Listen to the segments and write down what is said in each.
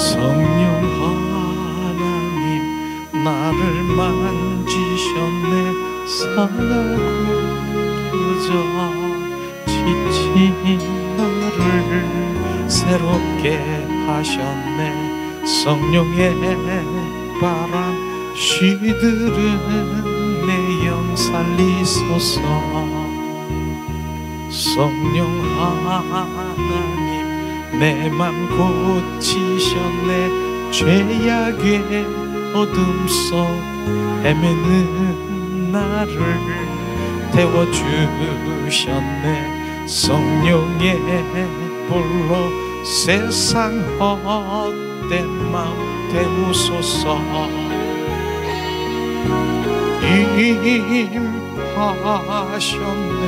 성령 하나님 나를 만지셨네. 상하고 그저 지친 나를 새롭게 하셨네. 성령의 바람 쉬들은 내 영 살리소서. 성령 하나님 내 맘 고치셨네. 죄악의 어둠 속 헤매는 나를 태워주셨네. 성령의 불로 세상 헛된 맘 태우소서. 임하셨네.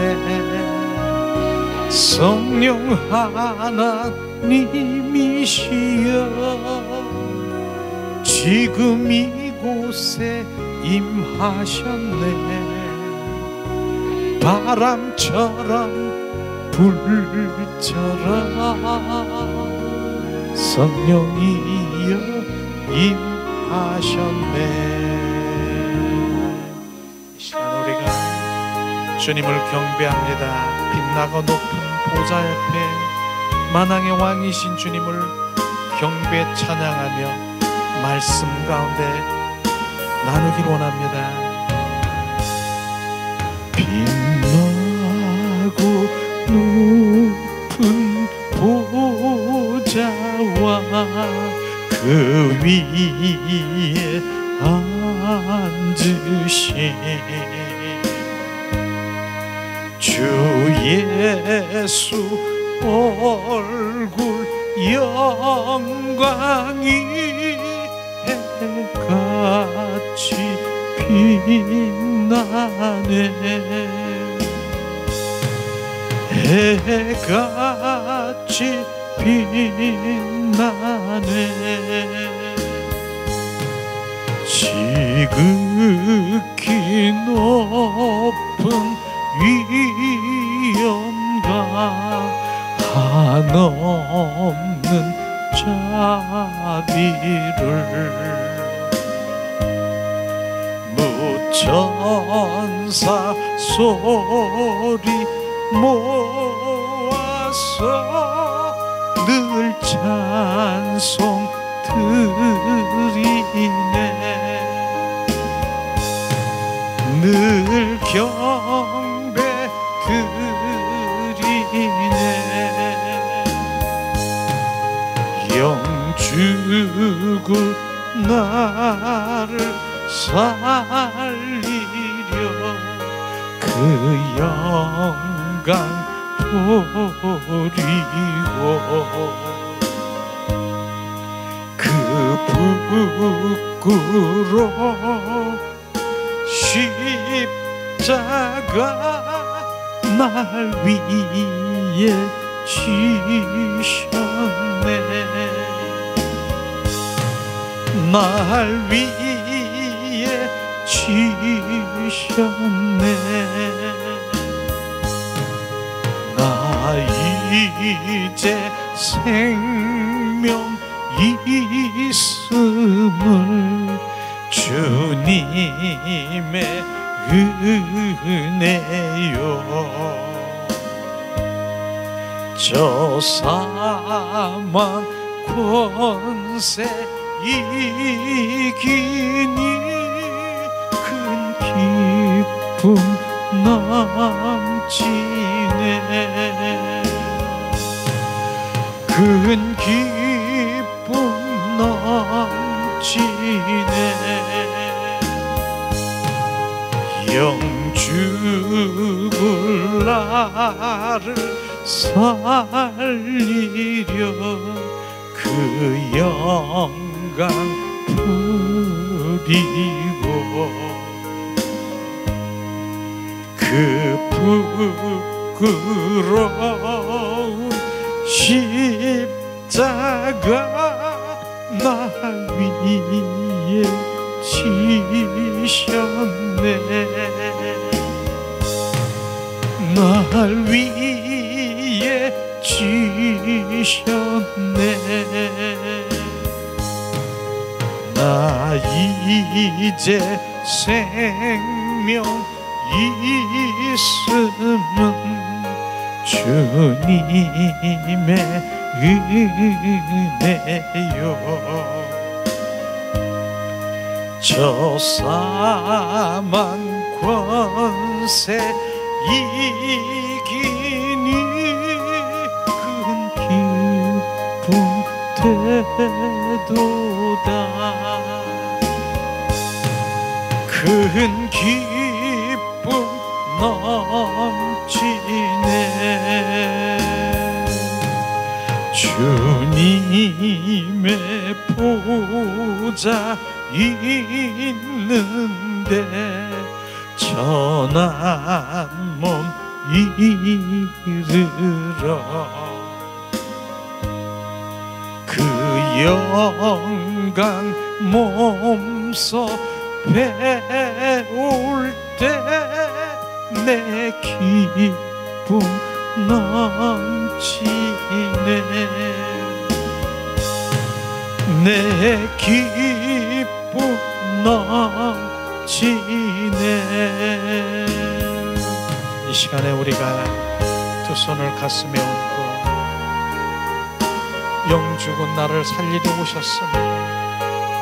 성령 하나님이시여 지금 이곳에 임하셨네. 바람처럼 불처럼 성령이여 임하셨네. 이 시간 우리가 주님을 경배합니다. 빛나고 높은 보좌 옆에 만왕의 왕이신 주님을 경배 찬양하며 말씀 가운데 나누길 원합니다. 빛나고 높은 보좌와 그 위에 앉으신 주 예수 얼굴 영광이 해같이 빛나네. 해같이 빛나네. 지극히 높은 위엄과 한없는 자비를 무천사 소리 모아서 늘 찬송 드리네. 늘 경배 드리네. 영주고 나를 살리려 그 영광 버리고 그 부끄러운 십자가 날 위에 지셨네. 날 위에 지셨네. 나 이제 생명 있음을 주님의 은혜요. 저 사망 권세 이기니 큰 기쁨 넘치네. 큰 기쁨 넘치네. 영주고 나를 살리려 그 영광 부리고 그 부끄러운 십자가 날 위에 지셨네. 날 위에 지셨네. 나 이제 생명 있음은 주님의 은혜요. 저 사망 권세 이기니 큰 기쁨 되도다. 큰 기쁨 넘치네. 주님의 보좌 있는데 전한 몸 이르러 그 영광 몸소 배울 때 내 기쁨 넘치네. 내 기쁨 넘치네. 이 시간에 우리가 두 손을 가슴에 얹고 영죽은 나를 살리러 오셨으니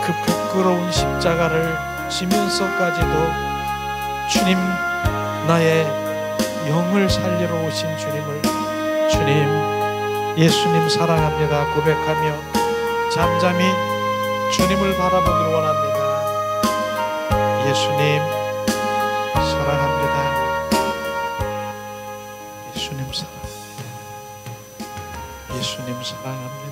그 부끄러운 십자가를 지면서까지도 주님, 나의 영을 살리러 오신 주님을, 주님, 예수님 사랑합니다 고백하며 잠잠히 주님을 바라보길 원합니다. 예수님 사랑합니다. 예수님 사랑합니다. 예수님 사랑합니다.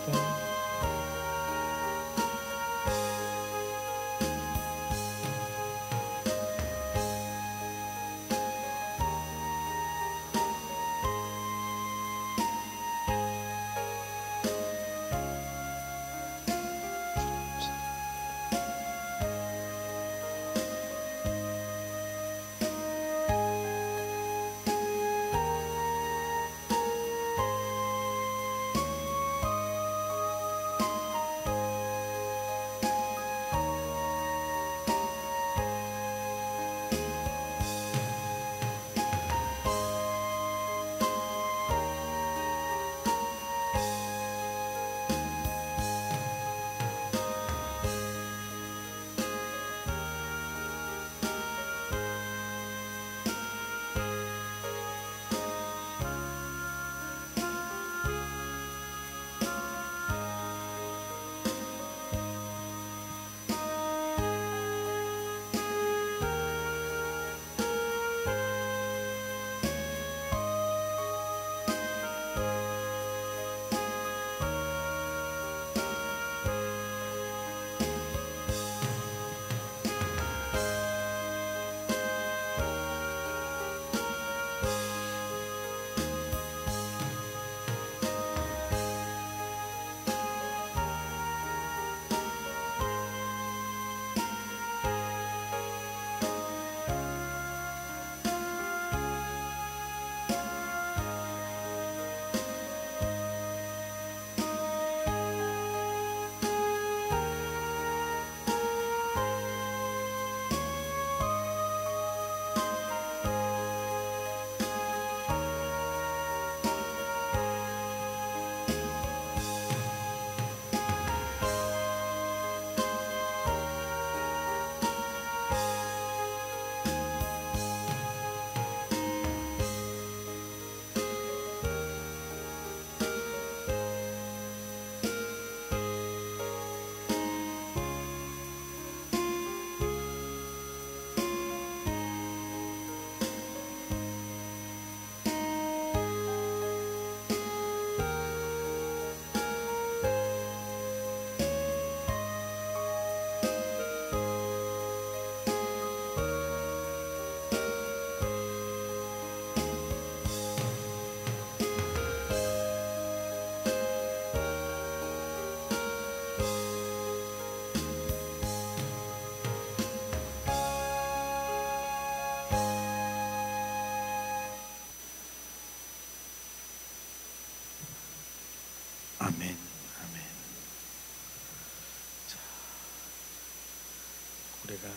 우리가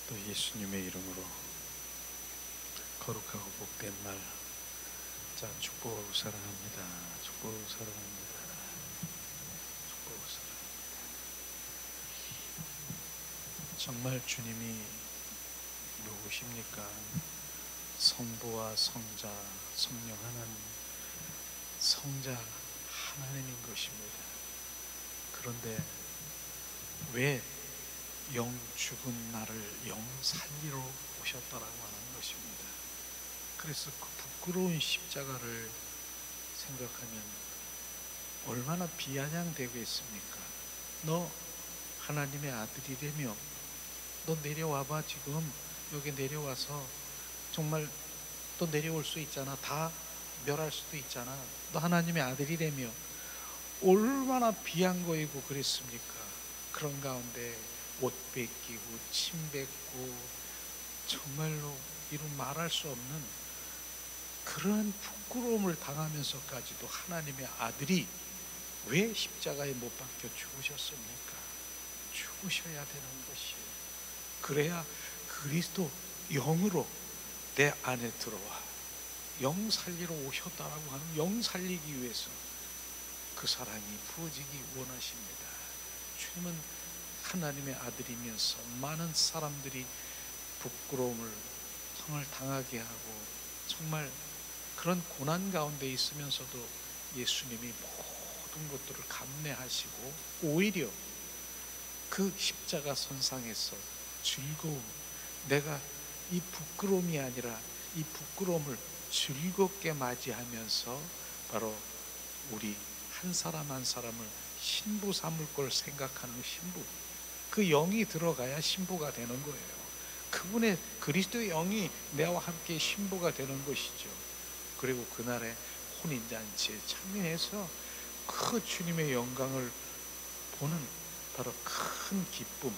또 예수님의 이름으로 거룩하고 복된 날, 자, 축복 사랑합니다. 축복 사랑합니다. 축복 사랑합니다. 정말 주님이 누구십니까? 성부와 성자, 성령 하나님, 성자 하나님인 것입니다. 그런데 왜 영 죽은 나를 영 살리러 오셨다라고 하는 것입니다. 그래서 그 부끄러운 십자가를 생각하면 얼마나 비아냥되겠습니까? 너 하나님의 아들이라며, 너 내려와봐. 지금 여기 내려와서 정말 또 내려올 수 있잖아. 다 멸할 수도 있잖아. 너 하나님의 아들이라며 얼마나 비한 거이고 그랬습니까? 그런 가운데 옷 뺏기고 침 뱉고 정말로 이루 말할 수 없는 그러한 부끄러움을 당하면서까지도 하나님의 아들이 왜 십자가에 못 박혀 죽으셨습니까? 죽으셔야 되는 것이에요. 그래야 그리스도 영으로 내 안에 들어와 영 살리러 오셨다라고 하는, 영 살리기 위해서 그 사랑이 부어지기 원하십니다. 주님은 하나님의 아들이면서 많은 사람들이 부끄러움을 당하게 하고 정말 그런 고난 가운데 있으면서도 예수님이 모든 것들을 감내하시고 오히려 그 십자가 선상에서 즐거움, 내가 이 부끄러움이 아니라 이 부끄러움을 즐겁게 맞이하면서 바로 우리 한 사람 한 사람을 신부 삼을 걸 생각하는 신부, 그 영이 들어가야 신부가 되는 거예요. 그분의 그리스도의 영이 내와 함께 신부가 되는 것이죠. 그리고 그날의 혼인잔치에 참여해서 그 주님의 영광을 보는 바로 큰 기쁨,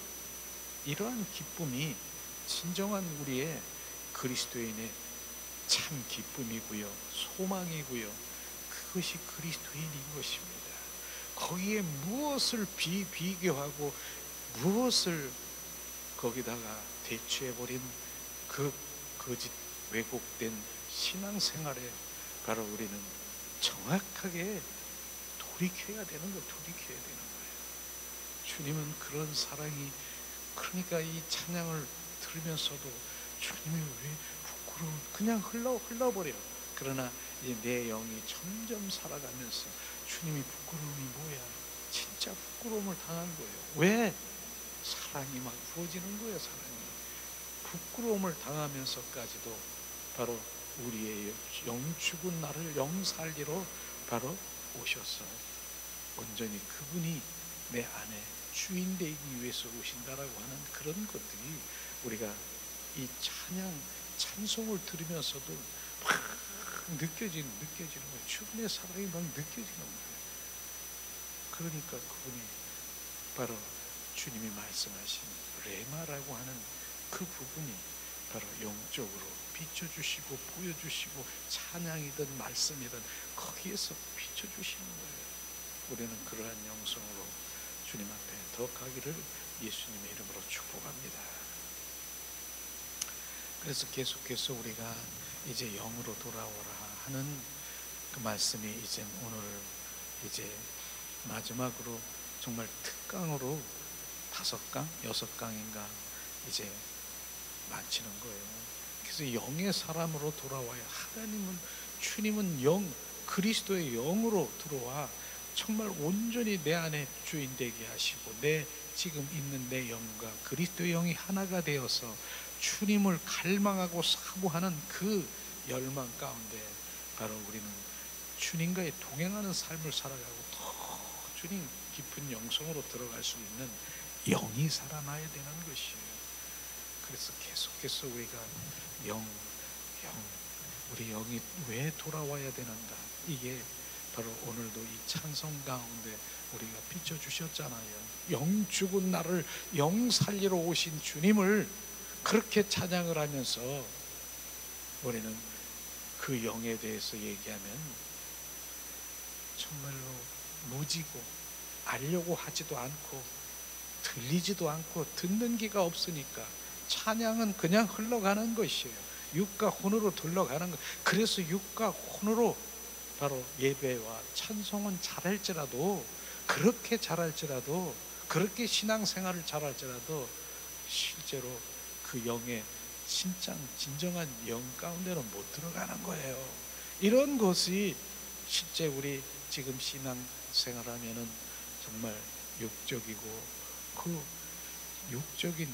이러한 기쁨이 진정한 우리의 그리스도인의 참 기쁨이고요, 소망이고요, 그것이 그리스도인인 것입니다. 거기에 무엇을 비교하고 무엇을 거기다가 대체해버린 그 거짓 왜곡된 신앙생활에 바로 우리는 정확하게 돌이켜야 되는 거예요. 주님은 그런 사랑이, 그러니까 이 찬양을 들으면서도 주님이 왜 부끄러운, 그냥 흘러버려. 그러나 이제 내 영이 점점 살아가면서 주님이 부끄러움이 뭐야? 진짜 부끄러움을 당한 거예요. 왜? 사랑이 막 부어지는 거예요. 사랑이. 부끄러움을 당하면서까지도 바로 우리의 영 죽은 나를 영 살리러 바로 오셔서 온전히 그분이 내 안에 주인 되기 위해서 오신다라고 하는 그런 것들이 우리가 이 찬송을 들으면서도 막 느껴지는 거예요. 주님의 사랑이 막 느껴지는 거예요. 그러니까 그분이 바로 주님이 말씀하신 레마라고 하는 그 부분이 바로 영적으로 비춰주시고 보여주시고, 찬양이든 말씀이든 거기에서 비춰주시는 거예요. 우리는 그러한 영성으로 주님 앞에 더 가기를 예수님의 이름으로 축복합니다. 그래서 계속해서 우리가 이제 영으로 돌아오라 하는 그 말씀이 이제 오늘 이제 마지막으로 정말 특강으로 5강, 6강인가 이제 마치는 거예요. 그래서 영의 사람으로 돌아와야, 주님은 영, 그리스도의 영으로 들어와 정말 온전히 내 안에 주인 되게 하시고, 내 지금 있는 내 영과 그리스도의 영이 하나가 되어서 주님을 갈망하고 사모하는 그 열망 가운데 바로 우리는 주님과의 동행하는 삶을 살아가고 더 주님 깊은 영성으로 들어갈 수 있는 영이 살아나야 되는 것이에요. 그래서 계속해서 우리가 우리 영이 왜 돌아와야 되는가, 이게 바로 오늘도 이 찬송 가운데 우리가 비춰주셨잖아요. 영 죽은 나를 영 살리러 오신 주님을 그렇게 찬양을 하면서 우리는 그 영에 대해서 얘기하면 정말로 무지고 알려고 하지도 않고 들리지도 않고 듣는 귀가 없으니까 찬양은 그냥 흘러가는 것이에요. 육과 혼으로 흘러가는 것. 그래서 육과 혼으로 바로 예배와 찬송은 잘할지라도, 그렇게 잘할지라도, 그렇게 신앙생활을 잘할지라도 실제로 그 영의 진정한 영 가운데는 못 들어가는 거예요. 이런 것이 실제 우리 지금 신앙생활하면은 정말 육적이고, 그 육적인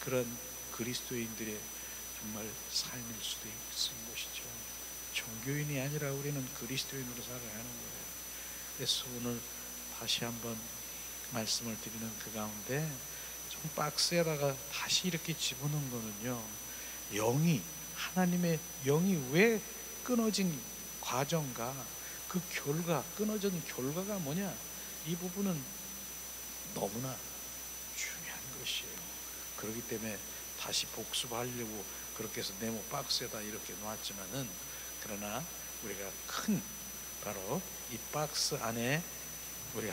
그런 그리스도인들의 정말 삶일 수도 있는 것이죠. 종교인이 아니라 우리는 그리스도인으로 살아야 하는 거예요. 그래서 오늘 다시 한번 말씀을 드리는 그 가운데 좀 박스에다가 다시 이렇게 집어넣은 거는요, 하나님의 영이 왜 끊어진 과정과 그 결과, 끊어진 결과가 뭐냐, 이 부분은 너무나 중요한 것이에요. 그렇기 때문에 다시 복습하려고 그렇게 해서 네모 박스에다 이렇게 놨지만은, 그러나 우리가 큰 바로 이 박스 안에 우리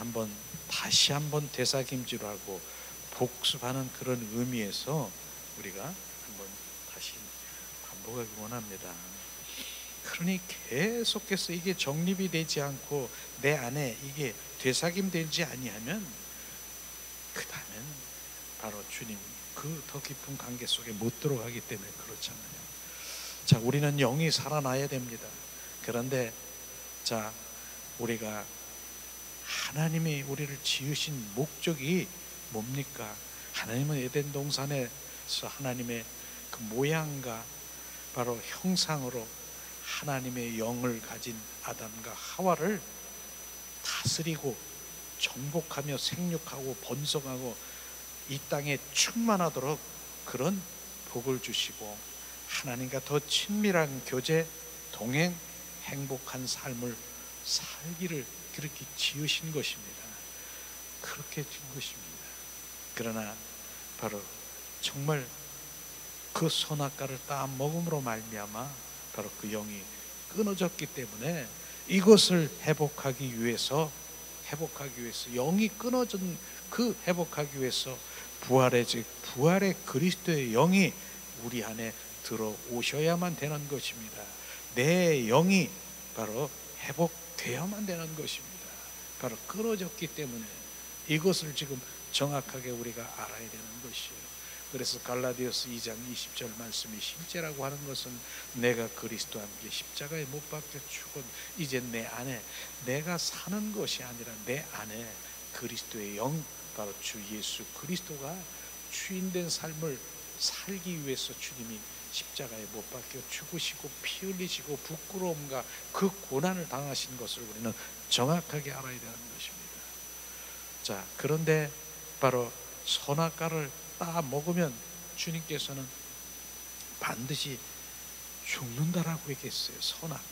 다시 한번 되새김질하고 복습하는 그런 의미에서 우리가 한번 다시 반복하기 원합니다. 그러니 계속해서 이게 정립이 되지 않고 내 안에 이게 되새김되지 아니하면, 그 다음엔 바로 주님 그 더 깊은 관계 속에 못 들어가기 때문에 그렇잖아요. 자, 우리는 영이 살아나야 됩니다. 그런데 자, 우리가 하나님이 우리를 지으신 목적이 뭡니까? 하나님은 에덴 동산에서 하나님의 그 모양과 바로 형상으로 하나님의 영을 가진 아담과 하와를 다스리고 정복하며 생육하고 번성하고 이 땅에 충만하도록 그런 복을 주시고, 하나님과 더 친밀한 교제, 동행, 행복한 삶을 살기를 그렇게 지으신 것입니다. 그렇게 준 것입니다. 그러나 바로 정말 그 선악과를 따 먹음으로 말미암아 바로 그 영이 끊어졌기 때문에 이것을 회복하기 위해서 영이 끊어진 그 회복하기 위해서 부활의 그리스도의 영이 우리 안에 들어오셔야만 되는 것입니다. 내 영이 바로 회복되어야만 되는 것입니다. 바로 끊어졌기 때문에 이것을 지금 정확하게 우리가 알아야 되는 것이에요. 그래서 갈라디아서 2장 20절 말씀이 실제라고 하는 것은, 내가 그리스도와 함께 십자가에 못 박혀 죽은 이제 내 안에 내가 사는 것이 아니라 내 안에 그리스도의 영, 바로 주 예수 그리스도가 주인된 삶을 살기 위해서 주님이 십자가에 못 박혀 죽으시고 피 흘리시고 부끄러움과 그 고난을 당하신 것을 우리는 정확하게 알아야 되는 것입니다. 자, 그런데 바로 선악과를 따 먹으면 주님께서는 반드시 죽는다라고 얘기했어요. 선악,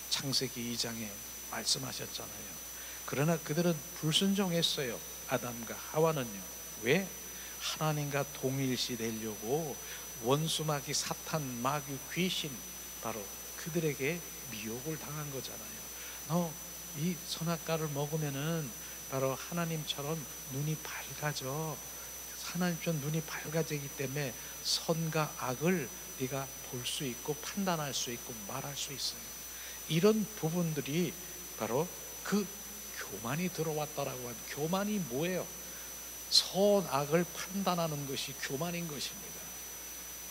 창세기 2장에 말씀하셨잖아요. 그러나 그들은 불순종했어요. 아담과 하와는요. 왜? 하나님과 동일시 되려고 원수마귀, 사탄, 마귀, 귀신, 바로 그들에게 미혹을 당한 거잖아요. 너 이 선악과를 먹으면은 바로 하나님처럼 눈이 밝아져. 하나님처럼 눈이 밝아지기 때문에 선과 악을 네가 볼 수 있고 판단할 수 있고 말할 수 있어요. 이런 부분들이 바로 그 교만이 들어왔다라고 하는, 교만이 뭐예요? 선악을 판단하는 것이 교만인 것입니다.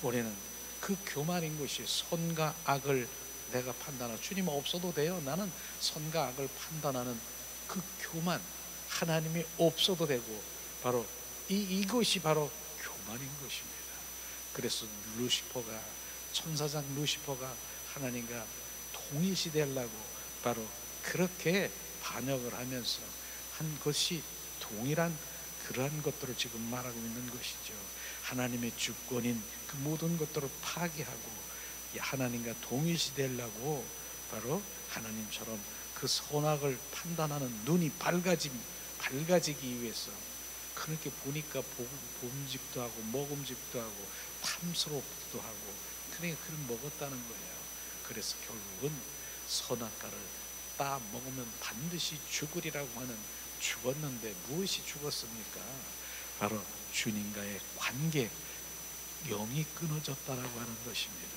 우리는 그 교만인 것이, 선과 악을 내가 판단하고, 주님 없어도 돼요. 나는 선과 악을 판단하는 그 교만, 하나님이 없어도 되고, 바로 이것이 바로 교만인 것입니다. 그래서 루시퍼가, 천사장 루시퍼가 하나님과 동일시 되려고 바로 그렇게 반역을 하면서 한 것이 동일한 그러한 것들을 지금 말하고 있는 것이죠. 하나님의 주권인 그 모든 것들을 파괴하고 하나님과 동일시 되려고 바로 하나님처럼 그 선악을 판단하는 눈이 밝아지기 위해서, 그렇게 보니까 봄직도 하고 먹음직도 하고 탐스럽기도 하고, 그러니까 그걸 먹었다는 거예요. 그래서 결국은 선악과를 따 먹으면 반드시 죽으리라고 하는, 죽었는데 무엇이 죽었습니까? 바로 주님과의 관계, 영이 끊어졌다라고 하는 것입니다.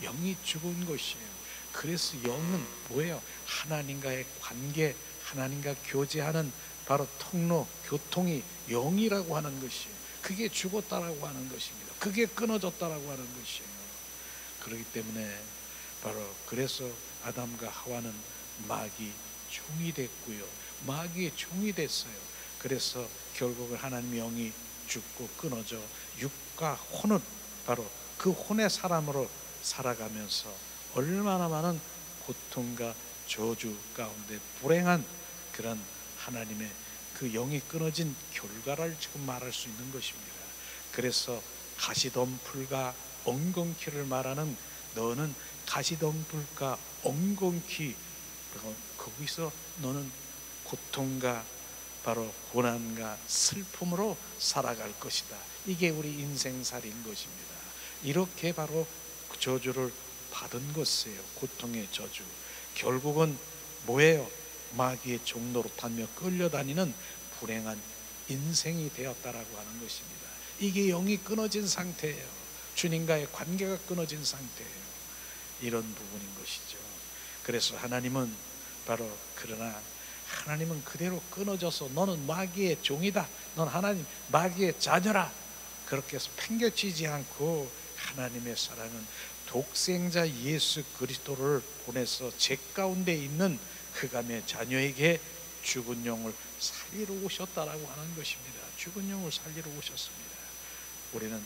영이 죽은 것이에요. 그래서 영은 뭐예요? 하나님과의 관계, 하나님과 교제하는 바로 통로, 교통이 영이라고 하는 것이에요. 그게 죽었다라고 하는 것입니다. 그게 끊어졌다라고 하는 것이에요. 그렇기 때문에 바로 그래서 아담과 하와는 마귀 종이 됐고요. 마귀의 종이 됐어요. 그래서 결국은 하나님의 영이 죽고 끊어져 육과 혼은 바로 그 혼의 사람으로 살아가면서 얼마나 많은 고통과 저주 가운데 불행한 그런 하나님의 그 영이 끊어진 결과를 지금 말할 수 있는 것입니다. 그래서 가시덤불과 엉겅퀴를 말하는, 너는 가시덤불과 엉겅퀴, 거기서 너는 고통과 바로 고난과 슬픔으로 살아갈 것이다. 이게 우리 인생살인 것입니다. 이렇게 바로 저주를 받은 것이에요. 고통의 저주. 결국은 뭐예요? 마귀의 종로로 타며 끌려다니는 불행한 인생이 되었다라고 하는 것입니다. 이게 영이 끊어진 상태예요. 주님과의 관계가 끊어진 상태예요. 이런 부분인 것이죠. 그래서 하나님은 바로, 그러나 하나님은 그대로 끊어져서 너는 마귀의 종이다, 넌 하나님 마귀의 자녀라, 그렇게 해서 팽개치지 않고 하나님의 사랑은 독생자 예수 그리스도를 보내서 죄 가운데 있는 흑암의 자녀에게 죽은 영을 살리러 오셨다라고 하는 것입니다. 죽은 영을 살리러 오셨습니다. 우리는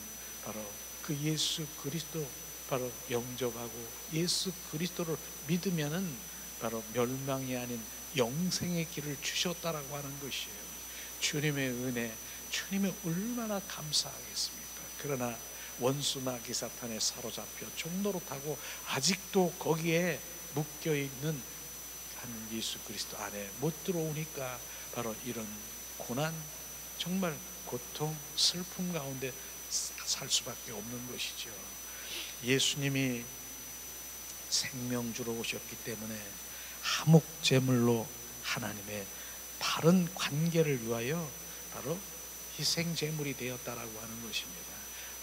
바로 그 예수 그리스도 바로 영접하고 예수 그리스도를 믿으면은 바로 멸망이 아닌 영생의 길을 주셨다라고 하는 것이에요. 주님의 은혜, 주님이 얼마나 감사하겠습니까? 그러나 원수 마귀 사탄에 사로잡혀 종로로 타고 아직도 거기에 묶여있는 한 예수 그리스도 안에 못 들어오니까 바로 이런 고난, 정말 고통, 슬픔 가운데 살 수밖에 없는 것이죠. 예수님이 생명 주러 오셨기 때문에 화목제물로 하나님의 바른 관계를 위하여 바로 희생제물이 되었다라고 하는 것입니다.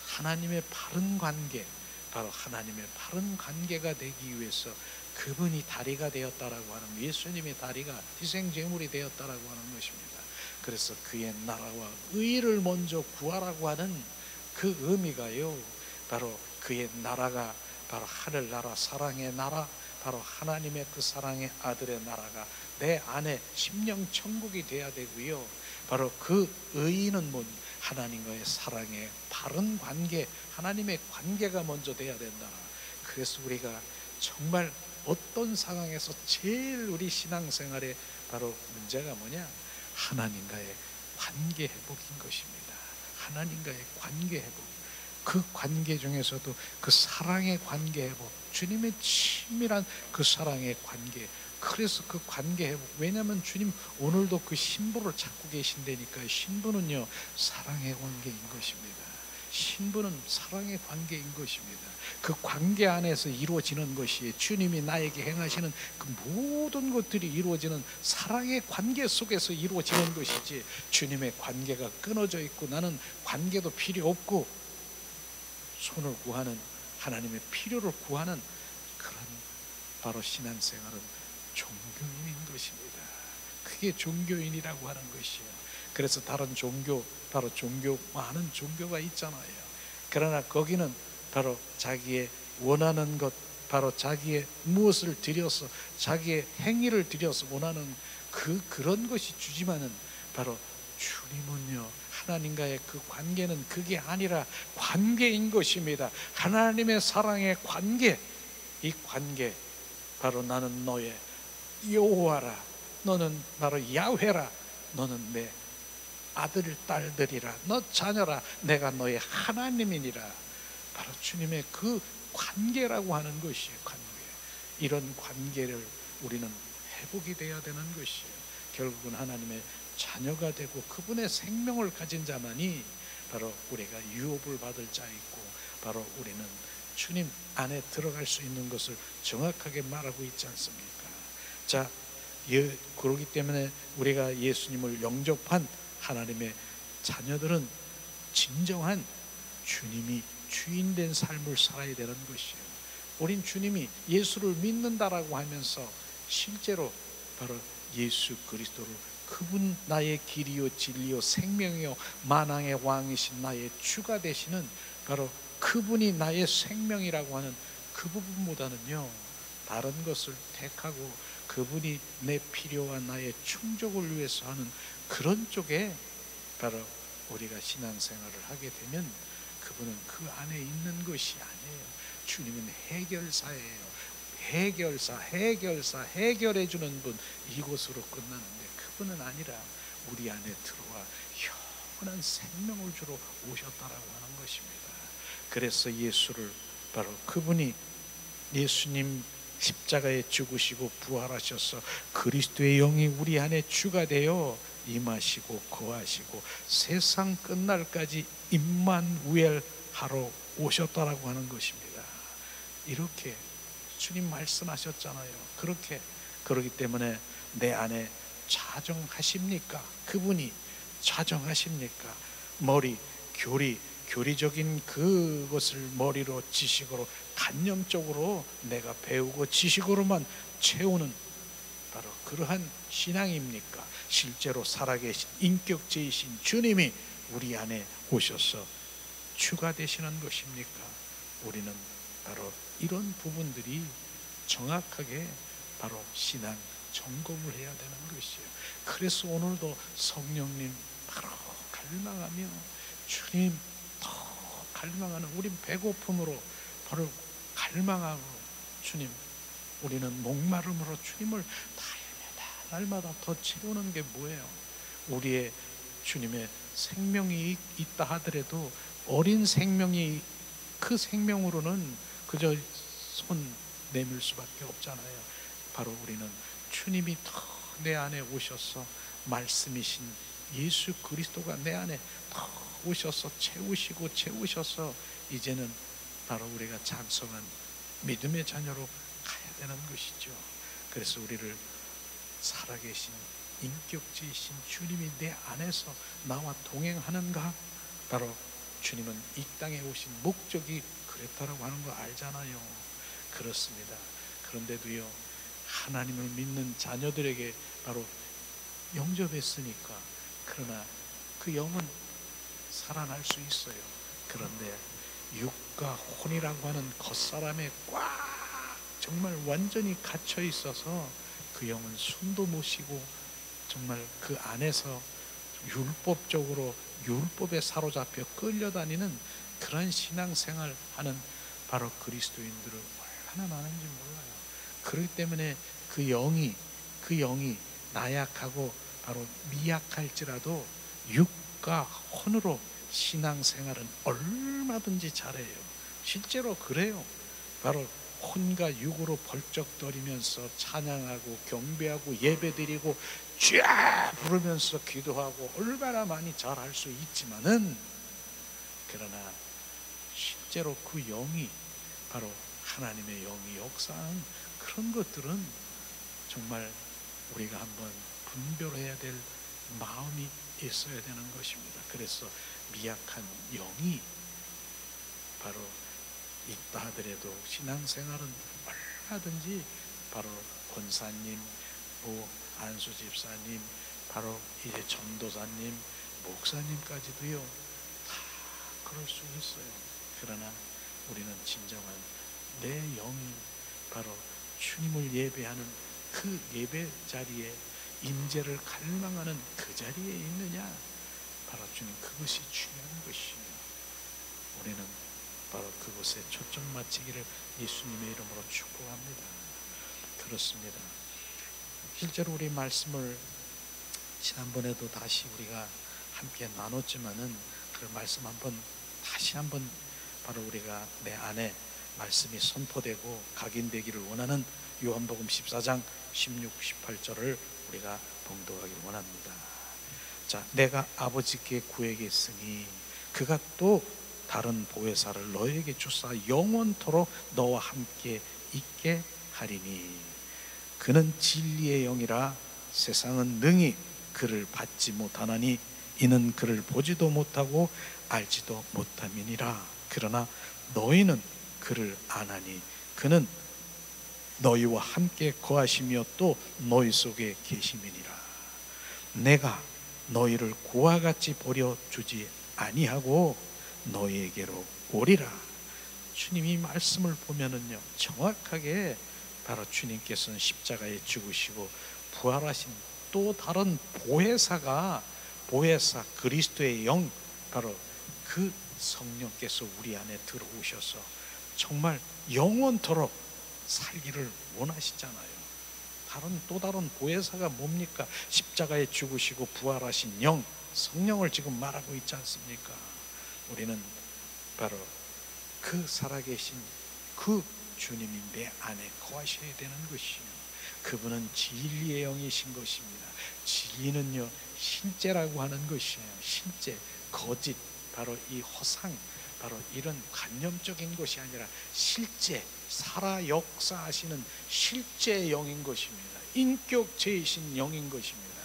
하나님의 바른 관계, 바로 하나님의 바른 관계가 되기 위해서 그분이 다리가 되었다라고 하는, 예수님의 다리가 희생제물이 되었다라고 하는 것입니다. 그래서 그의 나라와 의를 먼저 구하라고 하는 그 의미가요, 바로 그의 나라가 바로 하늘나라, 사랑의 나라, 바로 하나님의 그 사랑의 아들의 나라가 내 안에 심령 천국이 돼야 되고요, 바로 그 의의는 뭐 하나님과의 사랑의 바른 관계, 하나님의 관계가 먼저 돼야 된다. 그래서 우리가 정말 어떤 상황에서 제일 우리 신앙생활에 바로 문제가 뭐냐? 하나님과의 관계 회복인 것입니다. 하나님과의 관계 회복. 그 관계 중에서도 그 사랑의 관계 회복, 주님의 친밀한 그 사랑의 관계. 그래서 그 관계 회복. 왜냐하면 주님 오늘도 그 신부를 찾고 계신다니까요. 신부는요, 사랑의 관계인 것입니다. 신부는 사랑의 관계인 것입니다. 그 관계 안에서 이루어지는 것이, 주님이 나에게 행하시는 그 모든 것들이 이루어지는 사랑의 관계 속에서 이루어지는 것이지, 주님의 관계가 끊어져 있고 나는 관계도 필요 없고 손을 구하는, 하나님의 필요를 구하는 그런 바로 신앙생활은 종교인인 것입니다. 그게 종교인이라고 하는 것이에요. 그래서 다른 종교, 바로 종교, 많은 종교가 있잖아요. 그러나 거기는 바로 자기의 원하는 것, 바로 자기의 무엇을 들여서, 자기의 행위를 들여서 원하는 그런 것이 주지만은, 바로 주님은요, 하나님과의 그 관계는 그게 아니라 관계인 것입니다. 하나님의 사랑의 관계, 이 관계, 바로 나는 너의 여호와라, 너는 바로 야훼라, 너는 내 아들 딸들이라, 너 자녀라, 내가 너의 하나님이니라. 바로 주님의 그 관계라고 하는 것이에요. 관계. 이런 관계를 우리는 회복이 되어야 되는 것이에요. 결국은 하나님의 자녀가 되고 그분의 생명을 가진 자만이 바로 우리가 유업을 받을 자이고, 바로 우리는 주님 안에 들어갈 수 있는 것을 정확하게 말하고 있지 않습니까? 자, 그렇기 때문에 우리가 예수님을 영접한 하나님의 자녀들은 진정한 주님이 주인된 삶을 살아야 되는 것이에요. 우린 주님이 예수를 믿는다라고 하면서 실제로 바로 예수 그리스도를, 그분 나의 길이요 진리요 생명이요 만왕의 왕이신 나의 주가 되시는 바로 그분이 나의 생명이라고 하는 그 부분보다는요, 다른 것을 택하고 그분이 내 필요와 나의 충족을 위해서 하는 그런 쪽에 바로 우리가 신앙생활을 하게 되면 그분은 그 안에 있는 것이 아니에요. 주님은 해결사예요. 해결사, 해결해주는 분, 이곳으로 끝나는데 그분은 아니라 우리 안에 들어와 영원한 생명을 주러 오셨다라고 하는 것입니다. 그래서 예수를, 바로 그분이, 예수님 십자가에 죽으시고 부활하셔서 그리스도의 영이 우리 안에 주가 되어 임하시고 거하시고 세상 끝날까지 임마누엘하러 오셨다라고 하는 것입니다. 이렇게 주님 말씀하셨잖아요. 그렇기 때문에 내 안에 자정하십니까? 그분이 자정하십니까? 머리, 교리적인 그것을 머리로, 지식으로, 관념적으로 내가 배우고 지식으로만 채우는 바로 그러한 신앙입니까? 실제로 살아계신 인격체이신 주님이 우리 안에 오셔서 주가 되시는 것입니까? 우리는 바로 이런 부분들이 정확하게 바로 신앙 점검을 해야 되는 것이에요. 그래서 오늘도 성령님 바로 갈망하며, 주님 더 갈망하는, 우린 배고픔으로 바로 갈망하고, 주님, 우리는 목마름으로 주님을 날마다 더 채우는 게 뭐예요? 우리의 주님의 생명이 있다 하더라도 어린 생명이, 그 생명으로는 그저 손 내밀 수밖에 없잖아요. 바로 우리는 주님이 더 내 안에 오셔서, 말씀이신 예수 그리스도가 내 안에 더 오셔서 채우셔서 이제는 바로 우리가 장성한 믿음의 자녀로 가야 되는 것이죠. 그래서 우리를 살아계신 인격체이신 주님이 내 안에서 나와 동행하는가? 바로 주님은 이 땅에 오신 목적이 그랬다라고 하는 거 알잖아요. 그렇습니다. 그런데도요, 하나님을 믿는 자녀들에게 바로 영접했으니까, 그러나 그 영은 살아날 수 있어요. 그런데 육과 혼이라고 하는 겉사람에 꽉 정말 완전히 갇혀 있어서 그 영은 숨도 못 쉬고 정말 그 안에서 율법적으로, 율법에 사로잡혀 끌려다니는 그런 신앙생활 하는 바로 그리스도인들을 얼마나 많은지 몰라요. 그렇기 때문에 그 영이 나약하고 바로 미약할지라도 육과 혼으로 신앙생활은 얼마든지 잘해요. 실제로 그래요. 바로 혼과 육으로 벌쩍거리면서 찬양하고 경배하고 예배드리고 쫙 부르면서 기도하고 얼마나 많이 잘할 수 있지만은, 그러나 실제로 그 영이, 바로 하나님의 영이 역사한 그런 것들은 정말 우리가 한번 분별해야 될 마음이 있어야 되는 것입니다. 그래서 미약한 영이 바로 있다 하더라도 신앙생활은 얼마든지 바로 권사님, 안수 집사님, 바로 이제 전도사님, 목사님까지도요, 다 그럴 수 있어요. 그러나 우리는 진정한 내 영이 바로 주님을 예배하는 그 예배 자리에, 임재를 갈망하는 그 자리에 있느냐? 바로 주님, 그것이 중요한 것이에요. 우리는 바로 그곳에 초점 맞추기를 예수님의 이름으로 축복합니다. 그렇습니다. 실제로 우리 말씀을 지난번에도 다시 우리가 함께 나눴지만은, 그 말씀 다시 한번 바로 우리가 내 안에 말씀이 선포되고 각인되기를 원하는 요한복음 14장 16, 18절을 우리가 봉독하기 원합니다. 자, 내가 아버지께 구하겠으니 그가 또 다른 보혜사를 너에게 주사 영원토록 너와 함께 있게 하리니 그는 진리의 영이라 세상은 능히 그를 받지 못하나니 이는 그를 보지도 못하고 알지도 못함이니라. 그러나 너희는 그를 아나니 그는 너희와 함께 거하시며 또 너희 속에 계심이니라. 내가 너희를 고와 같이 버려주지 아니하고 너희에게로 오리라. 주님이 말씀을 보면은요, 정확하게 바로 주님께서는 십자가에 죽으시고 부활하신 또 다른 보혜사 그리스도의 영, 바로 그 성령께서 우리 안에 들어오셔서 정말 영원토록 살기를 원하시잖아요. 또 다른 보혜사가 뭡니까? 십자가에 죽으시고 부활하신 영, 성령을 지금 말하고 있지 않습니까? 우리는 바로 그 살아계신 그 주님이 내 안에 거하셔야 되는 것이요, 그분은 진리의 영이신 것입니다. 진리는요, 실제라고 하는 것이에요. 실제, 거짓, 바로 이 허상, 바로 이런 관념적인 것이 아니라 실제, 살아 역사하시는 실제 영인 것입니다. 인격체이신 영인 것입니다.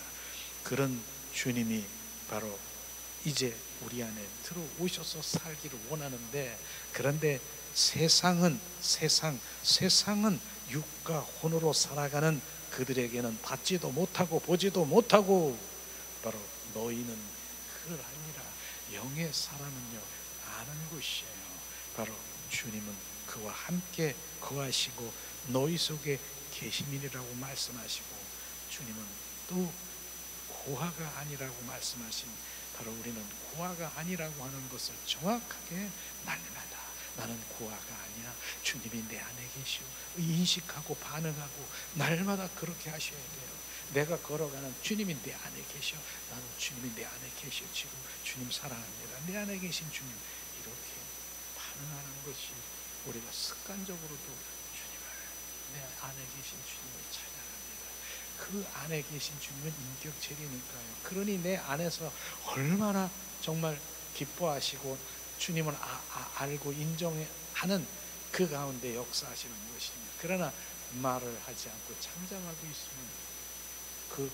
그런 주님이 바로 이제 우리 안에 들어오셔서 살기를 원하는데, 그런데 세상은 육과 혼으로 살아가는 그들에게는 받지도 못하고 보지도 못하고, 바로 너희는 그를 아니라 영의 사람은요 아는 것이에요. 바로 주님은 그와 함께 거하시고 너희 속에 계시민이라고 말씀하시고, 주님은 또 고아가 아니라고 말씀하신, 바로 우리는 고아가 아니라고 하는 것을 정확하게 날마다 나는 고아가 아니야, 주님이 내 안에 계시오 인식하고 반응하고 날마다 그렇게 하셔야 돼요. 내가 걸어가는 주님이 내 안에 계셔, 나는 주님이 내 안에 계셔, 지금 주님 사랑합니다, 내 안에 계신 주님, 이렇게 반응하는 것이 우리가 습관적으로도 주님을, 내 안에 계신 주님을 찬양합니다. 그 안에 계신 주님은 인격체리니까요. 그러니 내 안에서 얼마나 정말 기뻐하시고 주님을 알고 인정하는 그 가운데 역사하시는 것입니다. 그러나 말을 하지 않고 잠잠하고 있으면 그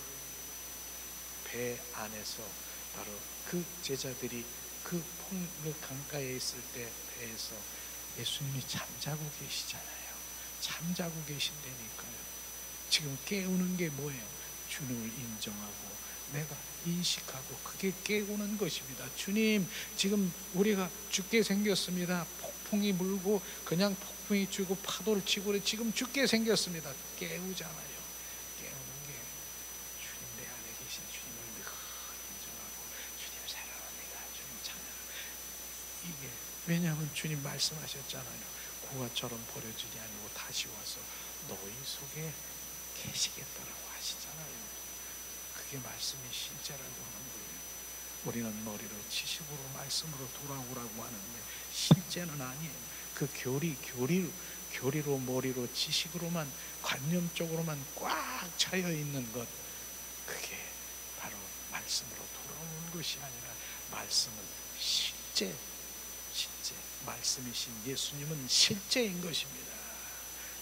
배 안에서, 바로 그 제자들이 그 강가에 있을 때 배에서 예수님이 잠자고 계시잖아요. 잠자고 계신다니까요. 지금 깨우는 게 뭐예요? 주님을 인정하고 내가 인식하고, 그게 깨우는 것입니다. 주님, 지금 우리가 죽게 생겼습니다. 폭풍이 불고 그냥 폭풍이 치고 파도를 치고 지금 죽게 생겼습니다. 깨우잖아요. 깨우는 게 주님, 내 안에 계신 주님을 늘 인정하고 주님 사랑합니다, 주님 찬양합니다. 이게 왜냐하면 주님 말씀하셨잖아요. 고아처럼 버려지지 아니고 다시 와서 너희 속에 계시겠다라고 하시잖아요. 그게 말씀이 실제라고 하는 거예요. 우리는 머리로 지식으로 말씀으로 돌아오라고 하는데 실제는 아니에요. 그 교리로 머리로 지식으로만, 관념적으로만 꽉 차여 있는 것, 그게 바로 말씀으로 돌아오는 것이 아니라 말씀은 실제 말씀이신 예수님은 실제인 것입니다.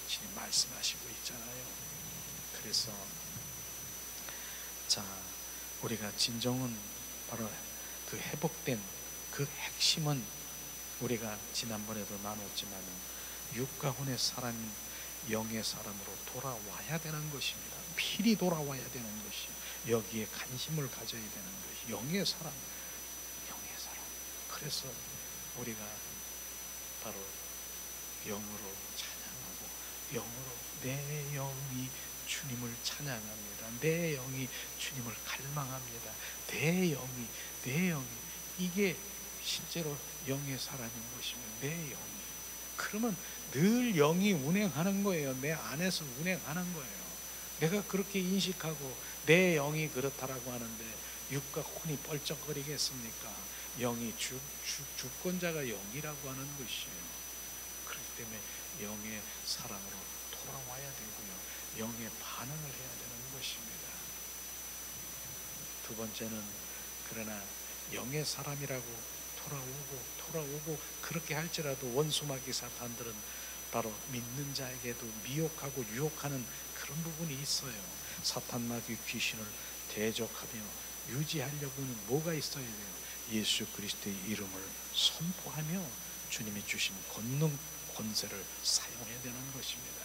주님 말씀하시고 있잖아요. 그래서 자, 우리가 진정은 바로 그 회복된 그 핵심은 우리가 지난번에도 나눴지만 육과 혼의 사람인 영의 사람으로 돌아와야 되는 것입니다. 필히 돌아와야 되는 것이, 여기에 관심을 가져야 되는 것이 영의 사람. 그래서 우리가 바로 영으로 찬양하고, 영으로 내 영이 주님을 찬양합니다. 내 영이 주님을 갈망합니다. 내 영이 이게 실제로 영의 사람인 것이면 내 영이, 그러면 늘 영이 운행하는 거예요. 내 안에서 운행하는 거예요. 내가 그렇게 인식하고 내 영이 그렇다라고 하는데 육과 혼이 뻘쩍거리겠습니까? 영이 주권자가 영이라고 하는 것이에요. 그렇기 때문에 영의 사랑으로 돌아와야 되고요, 영의 반응을 해야 되는 것입니다. 두 번째는, 그러나 영의 사람이라고 돌아오고 그렇게 할지라도 원수마귀 사탄들은 바로 믿는 자에게도 미혹하고 유혹하는 그런 부분이 있어요. 사탄마귀 귀신을 대적하며 유지하려고는 뭐가 있어야 돼요? 예수 그리스도의 이름을 선포하며 주님이 주신 권능 권세를 사용해야 되는 것입니다.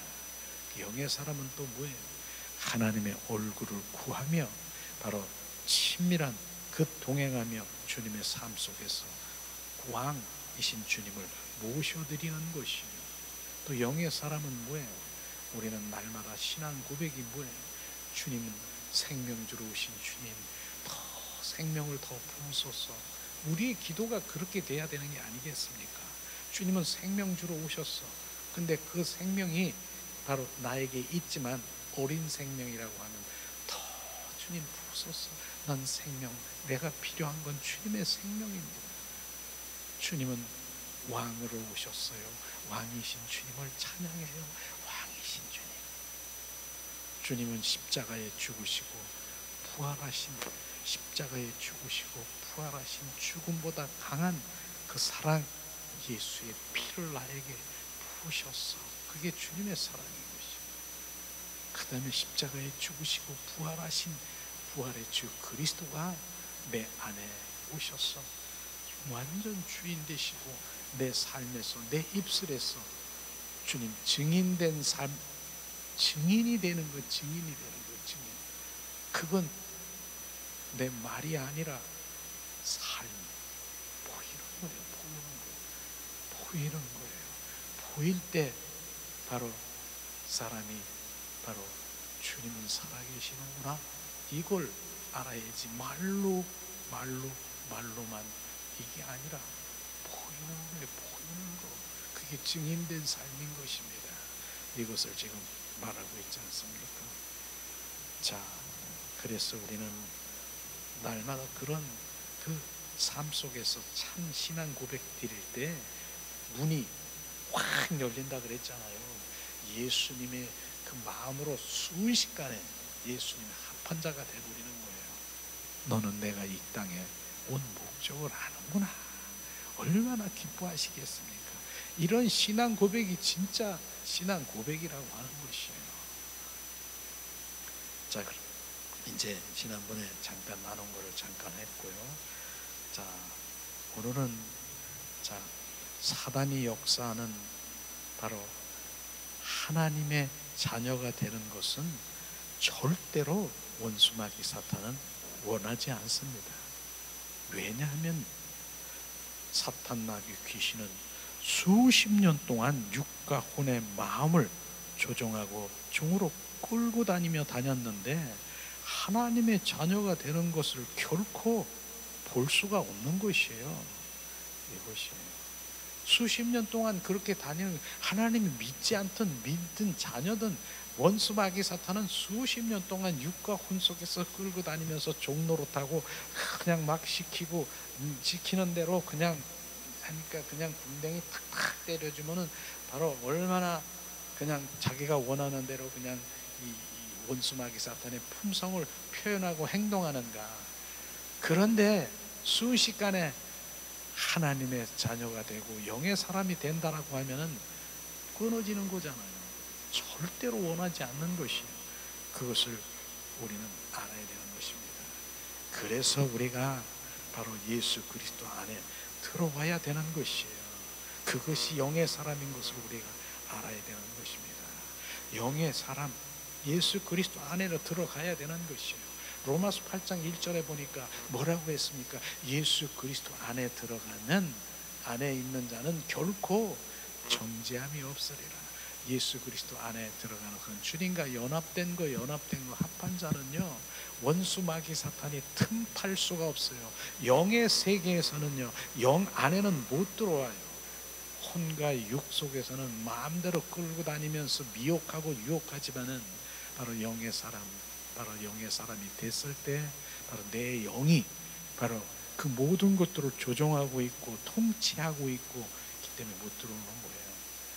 영의 사람은 또 뭐예요? 하나님의 얼굴을 구하며 바로 친밀한 그 동행하며 주님의 삶 속에서 왕이신 주님을 모셔드리는 것이요. 또 영의 사람은 뭐예요? 우리는 날마다 신앙 고백이 뭐예요? 주님은 생명 주로 오신 주님, 더 생명을 더 부으소서. 우리의 기도가 그렇게 돼야 되는 게 아니겠습니까? 주님은 생명 주로 오셨어. 근데 그 생명이 바로 나에게 있지만 어린 생명이라고 하면 더 주님 부으소서. 난 생명, 내가 필요한 건 주님의 생명입니다. 주님은 왕으로 오셨어요. 왕이신 주님을 찬양해요. 왕이신 주님. 주님은 십자가에 죽으시고 부활하신, 십자가에 죽으시고 부활하신 죽음보다 강한 그 사랑, 예수의 피를 나에게 부으셨어. 그게 주님의 사랑인 것이에요. 그 다음에 십자가에 죽으시고 부활하신 부활의 주 그리스도가 내 안에 오셔서 완전 주인 되시고 내 삶에서, 내 입술에서 주님 증인된 삶, 증인이 되는 것, 증인이 되는 것, 증인. 그건 내 말이 아니라 삶, 보이는 거예요. 보이는 거예요. 보일 때 바로 사람이 바로 주님은 살아계시는구나, 이걸 알아야지. 말로만 이게 아니라 보이는 거예요. 보이는 거. 그게 증인된 삶인 것입니다. 이것을 지금 말하고 있지 않습니까? 자, 그래서 우리는 날마다 그런 그 삶 속에서 참 신앙 고백 드릴 때 문이 확 열린다 그랬잖아요. 예수님의 그 마음으로 순식간에 예수님의 합판자가 되어버리는 거예요. 너는 내가 이 땅에 온 목적을 아는구나. 얼마나 기뻐하시겠습니까? 이런 신앙 고백이 진짜 신앙 고백이라고 하는 것이에요. 자, 이제 지난번에 잠깐 나눈 거를 잠깐 했고요. 자, 오늘은 자, 사단이 역사하는 바로 하나님의 자녀가 되는 것은 절대로 원수마귀 사탄은 원하지 않습니다. 왜냐하면 사탄 마귀 귀신은 수십 년 동안 육과 혼의 마음을 조종하고 종으로 끌고 다녔는데 하나님의 자녀가 되는 것을 결코 볼 수가 없는 것이에요. 이것이에요. 수십 년 동안 그렇게 다니는, 하나님이 믿지 않든 믿든 자녀든 원수 마귀 사탄은 수십 년 동안 육과 혼 속에서 끌고 다니면서 종노릇하고 그냥 막 시키고 시키는 대로 그냥 하니까 그냥 군댕이 탁탁 때려주면은 바로 얼마나 그냥 자기가 원하는 대로 그냥 이 원수 마귀 사탄의 품성을 표현하고 행동하는가. 그런데 순식간에 하나님의 자녀가 되고 영의 사람이 된다라고 하면은 끊어지는 거잖아요. 절대로 원하지 않는 것이에요. 그것을 우리는 알아야 되는 것입니다. 그래서 우리가 바로 예수 그리스도 안에 들어와야 되는 것이에요. 그것이 영의 사람인 것을 우리가 알아야 되는 것입니다. 영의 사람, 예수 그리스도 안에로 들어가야 되는 것이에요. 로마서 8장 1절에 보니까 뭐라고 했습니까? 예수 그리스도 안에 들어가면 안에 있는 자는 결코 정죄함이 없으리라. 예수 그리스도 안에 들어가는 건 주님과 연합된 거 합한 자는요, 원수 마귀 사탄이 틈탈 수가 없어요. 영의 세계에서는요, 영 안에는 못 들어와요. 혼과 육 속에서는 마음대로 끌고 다니면서 미혹하고 유혹하지만은 바로 영의 사람, 바로 영의 사람이 됐을 때 바로 내 영이 바로 그 모든 것들을 조종하고 있고 통치하고 있고 그 때문에 못 들어오는 거예요.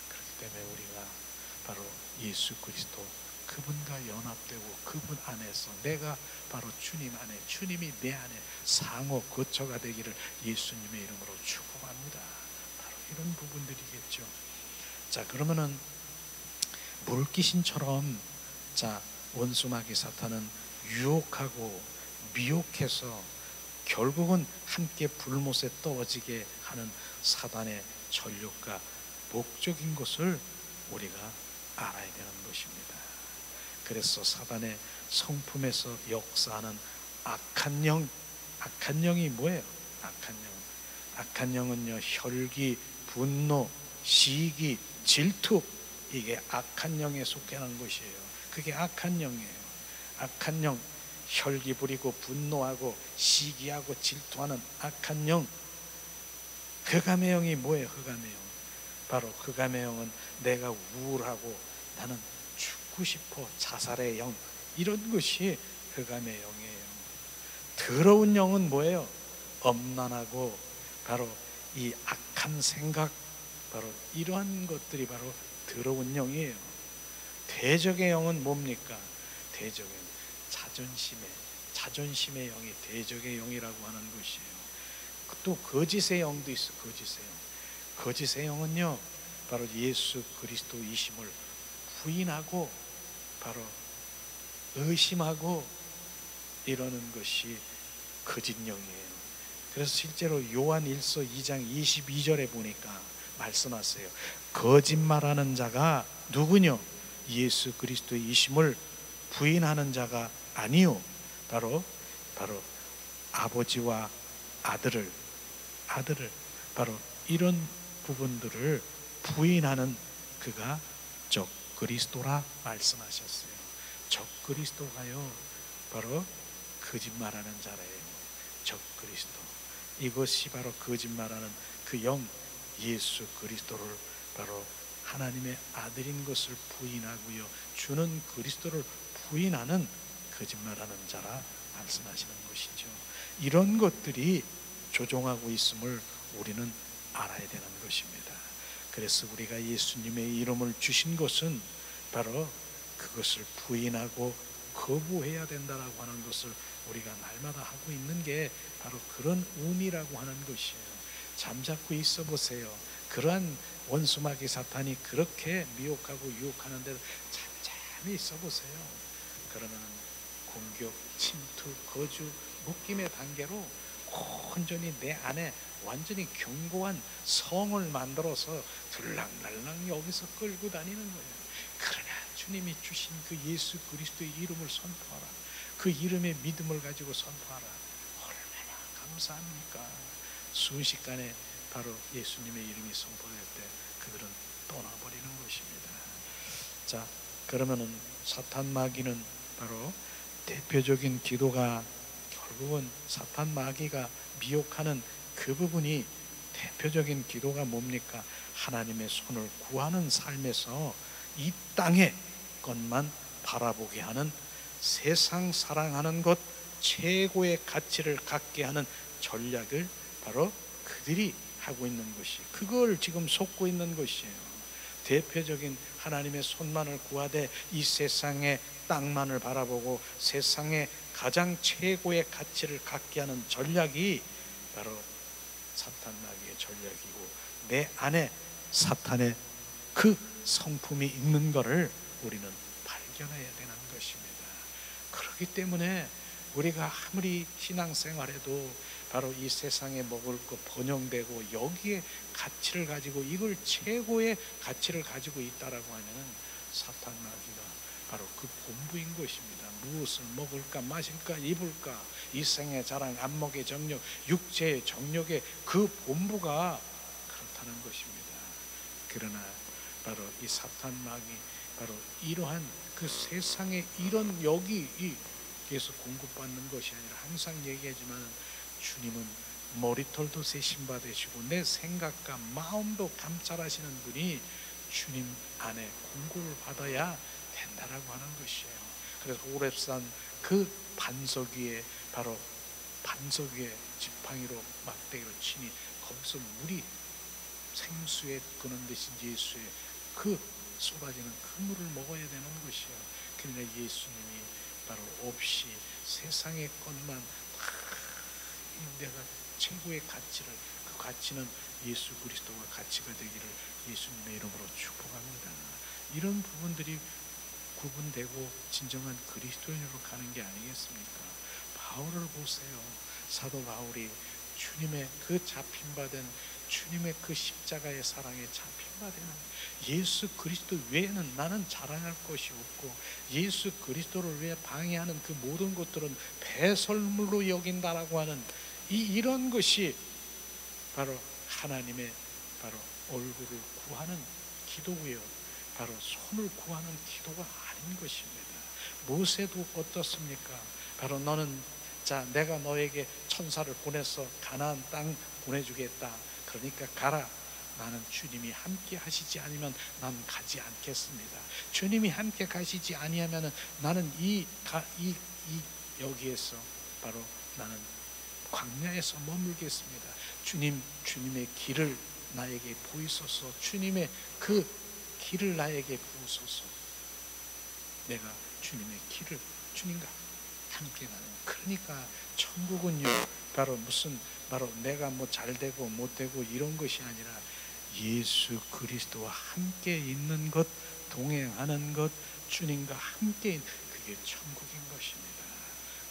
그렇기 때문에 우리가 바로 예수 그리스도 그분과 연합되고 그분 안에서 내가 바로 주님 안에, 주님이 내 안에 상호 거처가 되기를 예수님의 이름으로 축복합니다. 바로 이런 부분들이겠죠. 자, 그러면은 물귀신처럼 자, 원수 마귀 사탄은 유혹하고 미혹해서 결국은 함께 불못에 떨어지게 하는 사단의 전략과 목적인 것을 우리가 알아야 되는 것입니다. 그래서 사단의 성품에서 역사하는 악한 영이 뭐예요? 악한 영은요, 혈기, 분노, 시기, 질투, 이게 악한 영에 속하는 것이에요. 그게 악한 영이에요. 악한 영, 혈기 부리고 분노하고 시기하고 질투하는 악한 영. 흑암의 영이 뭐예요? 흑암의 영, 바로 흑암의 영은 내가 우울하고 나는 죽고 싶어, 자살의 영, 이런 것이 흑암의 영이에요. 더러운 영은 뭐예요? 엄난하고 바로 이 악한 생각, 바로 이러한 것들이 바로 더러운 영이에요. 대적의 영은 뭡니까? 대적의 영, 자존심의 영이 대적의 영이라고 하는 것이에요. 또 거짓의 영도 있어. 거짓의 영은요, 바로 예수 그리스도이심을 부인하고 바로 의심하고 이러는 것이 거짓 영이에요. 그래서 실제로 요한 1서 2장 22절에 보니까 말씀하세요. 거짓말하는 자가 누구뇨? 예수 그리스도이심을 부인하는 자가 아니요, 바로 아버지와 아들을 바로 이런 부분들을 부인하는 그가 적 그리스도라 말씀하셨어요. 적 그리스도가요, 바로 거짓말하는 자래요. 적 그리스도, 이것이 바로 거짓말하는 그 영, 예수 그리스도를 바로 하나님의 아들인 것을 부인하고요, 주는 그리스도를 부인하는 거짓말하는 자라 말씀하시는 것이죠. 이런 것들이 조종하고 있음을 우리는 알아야 되는 것입니다. 그래서 우리가 예수님의 이름을 주신 것은 바로 그것을 부인하고 거부해야 된다라고 하는 것을 우리가 날마다 하고 있는 게 바로 그런 의미라고 하는 것이에요. 잠자코 있어 보세요. 그러한 원수마귀 사탄이 그렇게 미혹하고 유혹하는 데도 잠잠히 있어 보세요. 그러면 공격, 침투, 거주, 묶임의 단계로 온전히 내 안에 완전히 견고한 성을 만들어서 들락날락 여기서 끌고 다니는 거예요. 그러나 주님이 주신 그 예수 그리스도의 이름을 선포하라. 그 이름의 믿음을 가지고 선포하라. 얼마나 감사합니까? 순식간에 바로 예수님의 이름이 선포될 때 그들은 떠나버리는 것입니다. 자, 그러면은 사탄 마귀는 바로 대표적인 기도가, 결국은 사탄 마귀가 미혹하는 그 부분이 대표적인 기도가 뭡니까? 하나님의 손을 구하는 삶에서 이 땅의 것만 바라보게 하는, 세상 사랑하는 것, 최고의 가치를 갖게 하는 전략을 바로 그들이 하고 있는 것이, 그걸 지금 속고 있는 것이에요. 대표적인 하나님의 손만을 구하되 이 세상의 땅만을 바라보고 세상의 가장 최고의 가치를 갖게 하는 전략이 바로 사탄 마귀의 전략이고, 내 안에 사탄의 그 성품이 있는 것을 우리는 발견해야 되는 것입니다. 그렇기 때문에 우리가 아무리 신앙생활해도 바로 이 세상에 먹을 것 번영되고 여기에 가치를 가지고 이걸 최고의 가치를 가지고 있다라고 하면은 사탄 마귀가 바로 그 본부인 것입니다. 무엇을 먹을까, 마실까, 입을까, 이 생의 자랑, 안목의 정력, 육체의 정력의 그 본부가 그렇다는 것입니다. 그러나 바로 이 사탄 마귀, 바로 이러한 그 세상에 이런 여기에서 공급받는 것이 아니라, 항상 얘기하지만 주님은 머리털도 세신 받으시고 내 생각과 마음도 감찰하시는 분이 주님 안에 공급을 받아야 된다라고 하는 것이에요. 그래서 호렙산 그 반석 위에, 바로 반석 위에 지팡이로 막대기로 치니 거기서 물이, 생수에 그는 대신 예수의 그 쏟아지는 그 물을 먹어야 되는 것이에요. 그러나 예수님이 바로 없이 세상의 것만 내가 최고의 가치를, 그 가치는 예수 그리스도가 가치가 되기를 예수님의 이름으로 축복합니다. 이런 부분들이 구분되고 진정한 그리스도인으로 가는 게 아니겠습니까? 바울을 보세요. 사도 바울이 주님의 그 잡힌바된 주님의 그 십자가의 사랑에 잡힌바되는 예수 그리스도 외에는 나는 자랑할 것이 없고, 예수 그리스도를 위해 방해하는 그 모든 것들은 배설물로 여긴다라고 하는 이런 것이 바로 하나님의 바로 얼굴을 구하는 기도고요, 바로 손을 구하는 기도가 아닌 것입니다. 모세도 어떻습니까? 바로 너는 자, 내가 너에게 천사를 보내서 가나안 땅 보내주겠다. 그러니까 가라. 나는 주님이 함께 하시지 않으면 난 가지 않겠습니다. 주님이 함께 가시지 아니하면 나는 여기에서 바로 나는 광야에서 머물겠습니다. 주님의 길을 나에게 보이소서. 주님의 그 길을 나에게 부으소서. 내가 주님의 길을 주님과 함께 가는. 그러니까 천국은요, 바로 내가 뭐 잘되고 못되고 이런 것이 아니라 예수 그리스도와 함께 있는 것, 동행하는 것, 주님과 함께, 그게 천국인 것입니다.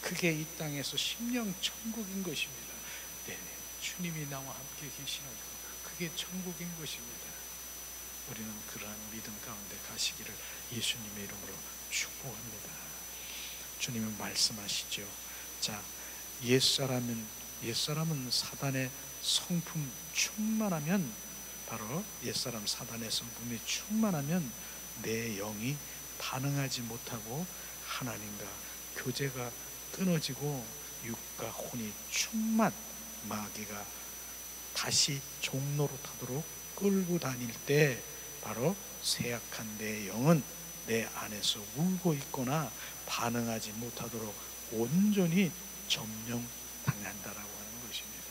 그게 이 땅에서 심령 천국인 것입니다. 네, 주님이 나와 함께 계시는 것, 그게 천국인 것입니다. 우리는 그러한 믿음 가운데 가시기를 예수님의 이름으로 축복합니다. 주님은 말씀하시죠. 자, 옛사람은 사단의 성품 충만하면, 바로 옛사람 사단의 성품이 충만하면 내 영이 반응하지 못하고 하나님과 교제가 끊어지고 육과 혼이 충만, 마귀가 다시 종로로 타도록 끌고 다닐 때 바로 쇠약한 내 영은 내 안에서 울고 있거나 반응하지 못하도록 온전히 점령당한다라고 하는 것입니다.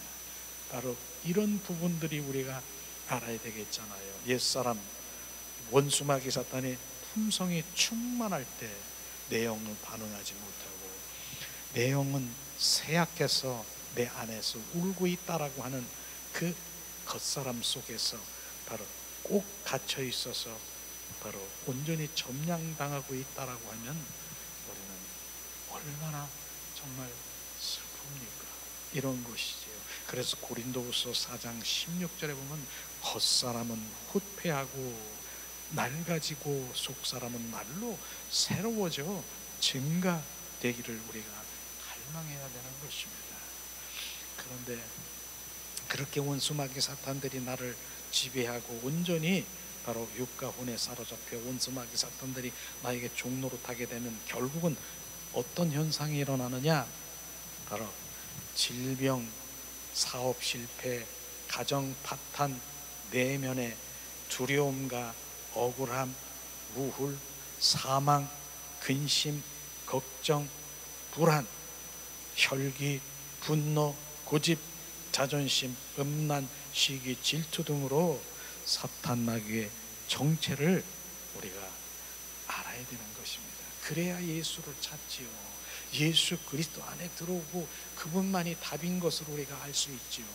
바로 이런 부분들이 우리가 알아야 되겠잖아요. 옛사람 원수마귀 사탄의 품성이 충만할 때 내 영은 반응하지 못하고, 내 영은 쇠약해서 내 안에서 울고 있다라고 하는 그 겉사람 속에서 바로 꼭 갇혀 있어서 바로 온전히 점령당하고 있다라고 하면 우리는 얼마나 정말 슬픕니까? 이런 것이지요. 그래서 고린도후서 4장 16절에 보면 겉사람은 후퇴하고 낡아지고 속사람은 날로 새로워져 증가되기를 우리가 갈망해야 되는 것입니다. 그런데 그렇게 원수마귀 사탄들이 나를 지배하고 온전히 바로 육과 혼에 사로잡혀 원수마귀 사탄들이 나에게 종로로 타게 되면 결국은 어떤 현상이 일어나느냐? 바로 질병, 사업 실패, 가정 파탄, 내면의 두려움과 억울함, 우울, 사망, 근심, 걱정, 불안, 혈기, 분노, 고집, 자존심, 음란, 시기, 질투 등으로 사탄 마귀의 정체를 우리가 알아야 되는 것입니다. 그래야 예수를 찾지요. 예수 그리스도 안에 들어오고 그분만이 답인 것을 우리가 알 수 있지요.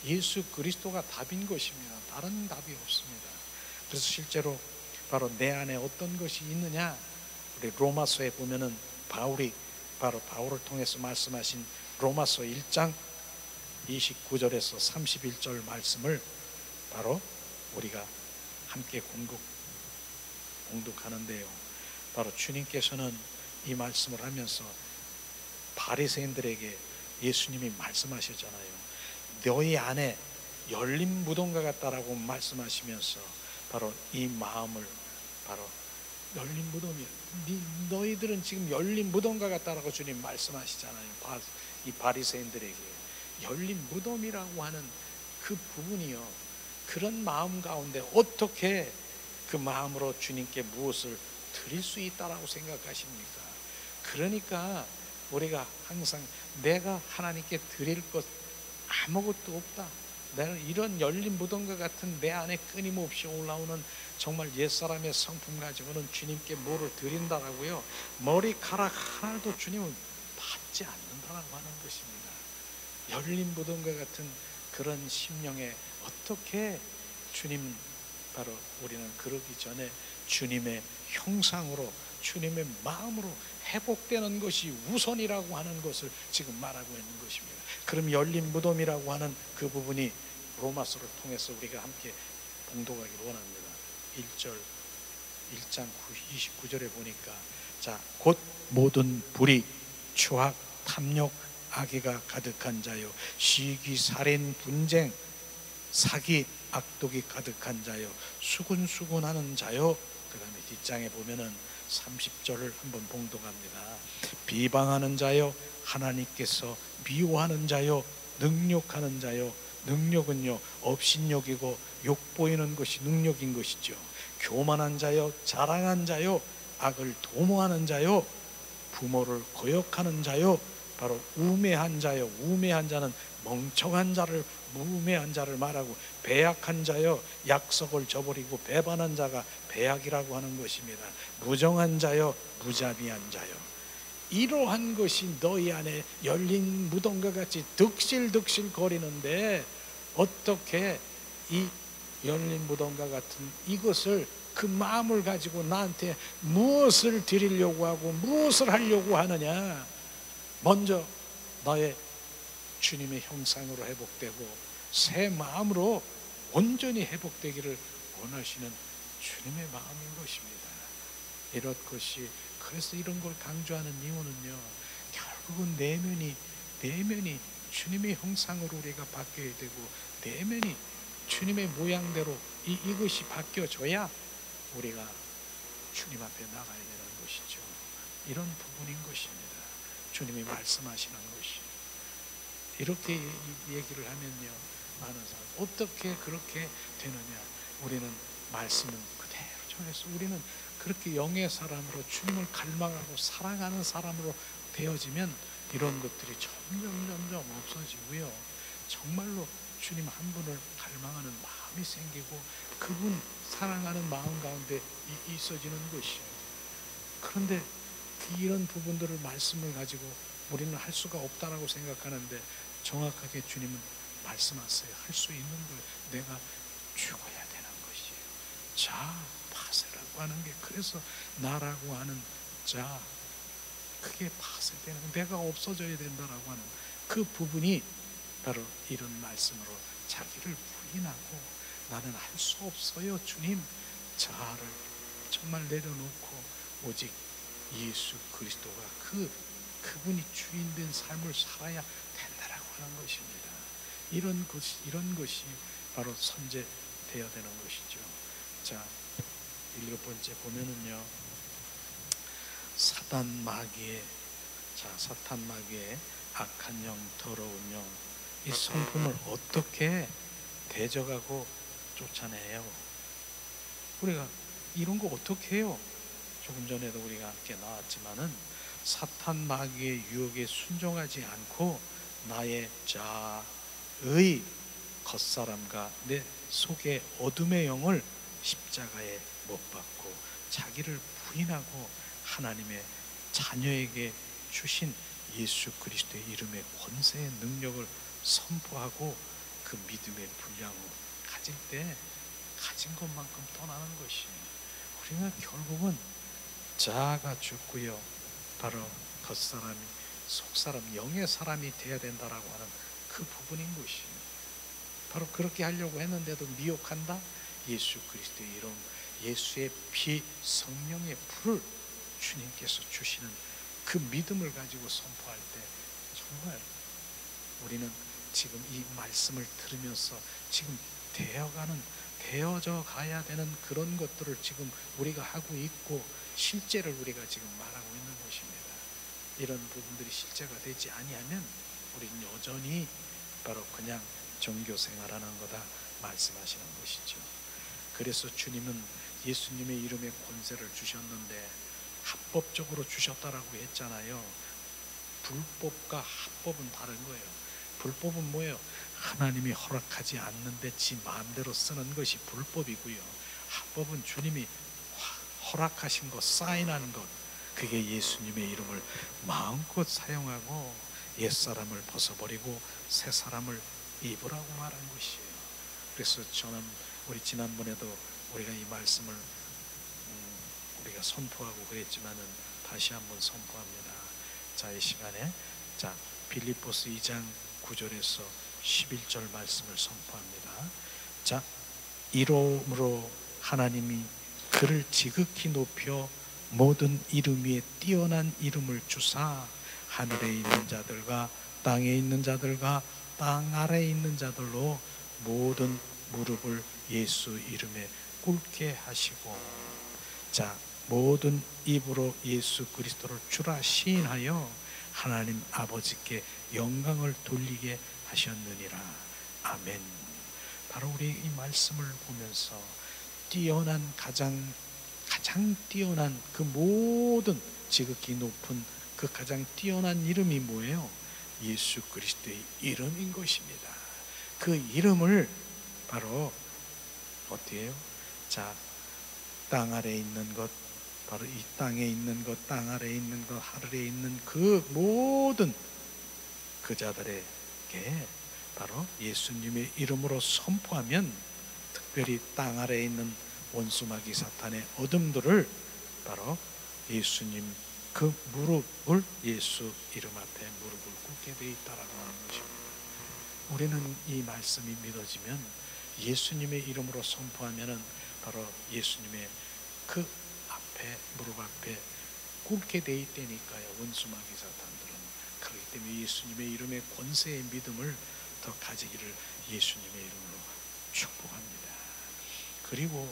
예수 그리스도가 답인 것입니다. 다른 답이 없습니다. 그래서 실제로 바로 내 안에 어떤 것이 있느냐, 우리 로마서에 보면은 바울을 통해서 말씀하신 로마서 1장 29절에서 31절 말씀을 바로 우리가 함께 공독하는데요. 바로 주님께서는 이 말씀을 하면서 바리새인들에게 예수님이 말씀하셨잖아요. 너희 안에 열린 무덤과 같다라고 말씀하시면서 바로 이 마음을, 바로 열린 무덤이야. 너희들은 지금 열린 무덤과 같다라고 주님 말씀하시잖아요. 이 바리새인들에게 열린 무덤이라고 하는 그 부분이요, 그런 마음 가운데 어떻게 그 마음으로 주님께 무엇을 드릴 수 있다라고 생각하십니까? 그러니까 우리가 항상 내가 하나님께 드릴 것 아무것도 없다, 내가 이런 열린 무덤과 같은 내 안에 끊임없이 올라오는 정말 옛사람의 성품 가지고는 주님께 뭐를 드린다라고요, 머리카락 하나도 주님은 받지 않는다라고 하는 것입니다. 열린 무덤과 같은 그런 심령에 어떻게 주님은, 바로 우리는 그러기 전에 주님의 형상으로, 주님의 마음으로 회복되는 것이 우선이라고 하는 것을 지금 말하고 있는 것입니다. 그럼 열린 무덤이라고 하는 그 부분이 로마서를 통해서 우리가 함께 봉독하기를 원합니다. 1장 29절에 보니까 자, 곧 모든 불의, 추악, 탐욕, 악의가 가득한 자요, 시기, 살인, 분쟁, 사기, 악독이 가득한 자요, 수군수군하는 자요. 그 다음에 뒷장에 보면은 30절을 한번 봉독합니다. 비방하는 자요, 하나님께서 미워하는 자요, 능욕하는 자요. 능력은요, 업신여기고 욕보이는 것이 능력인 것이죠. 교만한 자요, 자랑한 자요, 악을 도모하는 자요, 부모를 거역하는 자요, 바로 우매한 자요. 우매한 자는 멍청한 자를, 우매한 자를 말하고, 배약한 자요, 약속을 저버리고 배반한 자가 배약이라고 하는 것입니다. 무정한 자요, 무자비한 자요. 이러한 것이 너희 안에 열린 무덤과 같이 득실득실 거리는데, 어떻게 이 열린 무덤과 같은 이것을, 그 마음을 가지고 나한테 무엇을 드리려고 하고 무엇을 하려고 하느냐. 먼저 너의 주님의 형상으로 회복되고 새 마음으로 온전히 회복되기를 원하시는 주님의 마음인 것입니다. 이런 것이, 그래서 이런 걸 강조하는 이유는요, 결국은 내면이 주님의 형상으로 우리가 바뀌어야 되고, 내면이 주님의 모양대로 이것이 바뀌어져야 우리가 주님 앞에 나가야 되는 것이죠. 이런 부분인 것입니다. 주님이 말씀하시는 것이. 이렇게 얘기를 하면요, 많은 사람 어떻게 그렇게 되느냐. 우리는 말씀은 그대로 정해서 우리는 그렇게 영의 사람으로 주님을 갈망하고 사랑하는 사람으로 되어지면 이런 것들이 점점 없어지고요, 정말로 주님 한 분을 갈망하는 마음이 생기고 그분 사랑하는 마음 가운데 있어지는 것이에요. 그런데 이런 부분들을, 말씀을 가지고 우리는 할 수가 없다라고 생각하는데, 정확하게 주님은 말씀하세요. 할 수 있는 걸, 내가 죽어야 되는 것이에요. 자, 파세라고 하는 게, 그래서 나라고 하는 자, 그게 파쇄되는, 내가 없어져야 된다라고 하는 그 부분이 바로 이런 말씀으로 자기를 부인하고, 나는 할 수 없어요 주님, 자아를 정말 내려놓고 오직 예수 그리스도가 그분이 주인된 삶을 살아야 된다라고 하는 것입니다. 이런 것이 바로 선제되어야 되는 것이죠. 자, 7번째 보면은요, 사탄 마귀의 악한 영, 더러운 영, 이 성품을 어떻게 대적하고 쫓아내요? 우리가 이런 거 어떻게 해요? 조금 전에도 우리가 함께 나왔지만은, 사탄 마귀의 유혹에 순종하지 않고 나의 자아의 겉사람과 내 속의 어둠의 영을 십자가에 못 박고 자기를 부인하고 하나님의 자녀에게 주신 예수 그리스도의 이름의 권세의 능력을 선포하고 그 믿음의 분량을 가질 때 가진 것만큼 떠나는 것이, 우리가 결국은 자아가 죽고요, 바로 겉사람이, 속사람, 영의 사람이 되어야 된다라고 하는 그 부분인 것이, 바로 그렇게 하려고 했는데도 미혹한다. 예수 그리스도의 이름, 예수의 피, 성령의 불을 주님께서 주시는 그 믿음을 가지고 선포할 때, 정말 우리는 지금 이 말씀을 들으면서 지금 되어져 가야 되는 그런 것들을 지금 우리가 하고 있고, 실제를 우리가 지금 말하고 있는 것입니다. 이런 부분들이 실제가 되지 아니하면 우리는 여전히 바로 그냥 종교 생활하는 거다 말씀하시는 것이죠. 그래서 주님은 예수님의 이름의 권세를 주셨는데 합법적으로 주셨다라고 했잖아요. 불법과 합법은 다른 거예요. 불법은 뭐예요? 하나님이 허락하지 않는데 지 마음대로 쓰는 것이 불법이고요, 합법은 주님이 허락하신 것, 사인하는 것, 그게 예수님의 이름을 마음껏 사용하고 옛사람을 벗어버리고 새 사람을 입으라고 말한 것이에요. 그래서 저는 우리 지난번에도 우리가 이 말씀을 우리가 선포하고 그랬지만은, 다시 한번 선포합니다. 자, 이 시간에 자, 빌립보스 2장 9절에서 11절 말씀을 선포합니다. 자, 이러므로 하나님이 그를 지극히 높여 모든 이름 위에 뛰어난 이름을 주사 하늘에 있는 자들과 땅에 있는 자들과 땅 아래에 있는 자들로 모든 무릎을 예수 이름에 꿇게 하시고, 자, 모든 입으로 예수 그리스도를 주라 시인하여 하나님 아버지께 영광을 돌리게 하셨느니라. 아멘. 바로 우리 이 말씀을 보면서 뛰어난 가장 뛰어난 그 모든 지극히 높은 그 가장 뛰어난 이름이 뭐예요? 예수 그리스도의 이름인 것입니다. 그 이름을 바로 어떻게 해요? 자, 땅 아래에 있는 것, 바로 이 땅에 있는 것, 땅 아래에 있는 것, 하늘에 있는 그 모든 그 자들에게 바로 예수님의 이름으로 선포하면, 특별히 땅 아래에 있는 원수마귀 사탄의 어둠들을 바로 예수님 그 무릎을 예수 이름 앞에 무릎을 꿇게 되어 있다라고 하는 것입니다. 우리는 이 말씀이 믿어지면 예수님의 이름으로 선포하면은 바로 예수님의 그 앞에 무릎 앞에 꿇게 되어 있다니까요. 원수마귀 사탄들은. 그렇기 때문에 예수님의 이름의 권세의 믿음을 더 가지기를 예수님의 이름으로 축복합니다. 그리고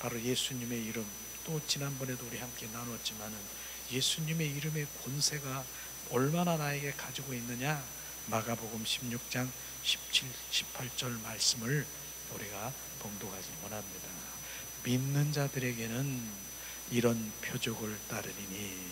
바로 예수님의 이름, 또 지난번에도 우리 함께 나눴지만은 예수님의 이름의 권세가 얼마나 나에게 가지고 있느냐, 마가복음 16장 17, 18절 말씀을 우리가 봉독하기 원합니다. 믿는 자들에게는 이런 표적을 따르리니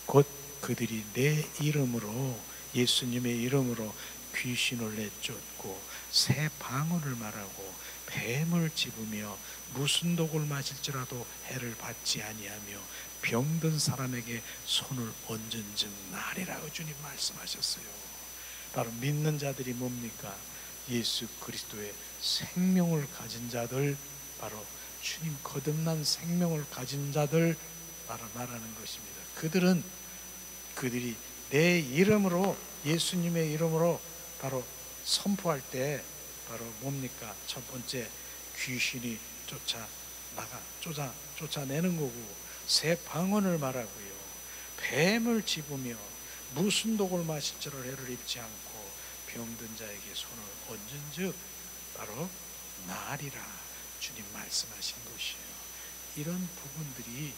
곧 그들이 내 이름으로, 예수님의 이름으로 귀신을 내쫓고 새 방언을 말하고 뱀을 집으며 무슨 독을 마실지라도 해를 받지 아니하며 병든 사람에게 손을 얹은즉 나리라고 주님 말씀하셨어요. 바로 믿는 자들이 뭡니까? 예수 그리스도의 생명을 가진 자들, 바로 주님 거듭난 생명을 가진 자들 바로 말하는 것입니다. 그들이 내 이름으로, 예수님의 이름으로 바로 선포할 때 바로 뭡니까? 첫 번째, 귀신이 쫓아내는 거고, 새 방언을 말하고요, 뱀을 집으며 무슨 독을 마실지를 해를 입지 않고 병든 자에게 손을 얹은즉 바로 나으리라 주님 말씀하신 것이에요. 이런 부분들이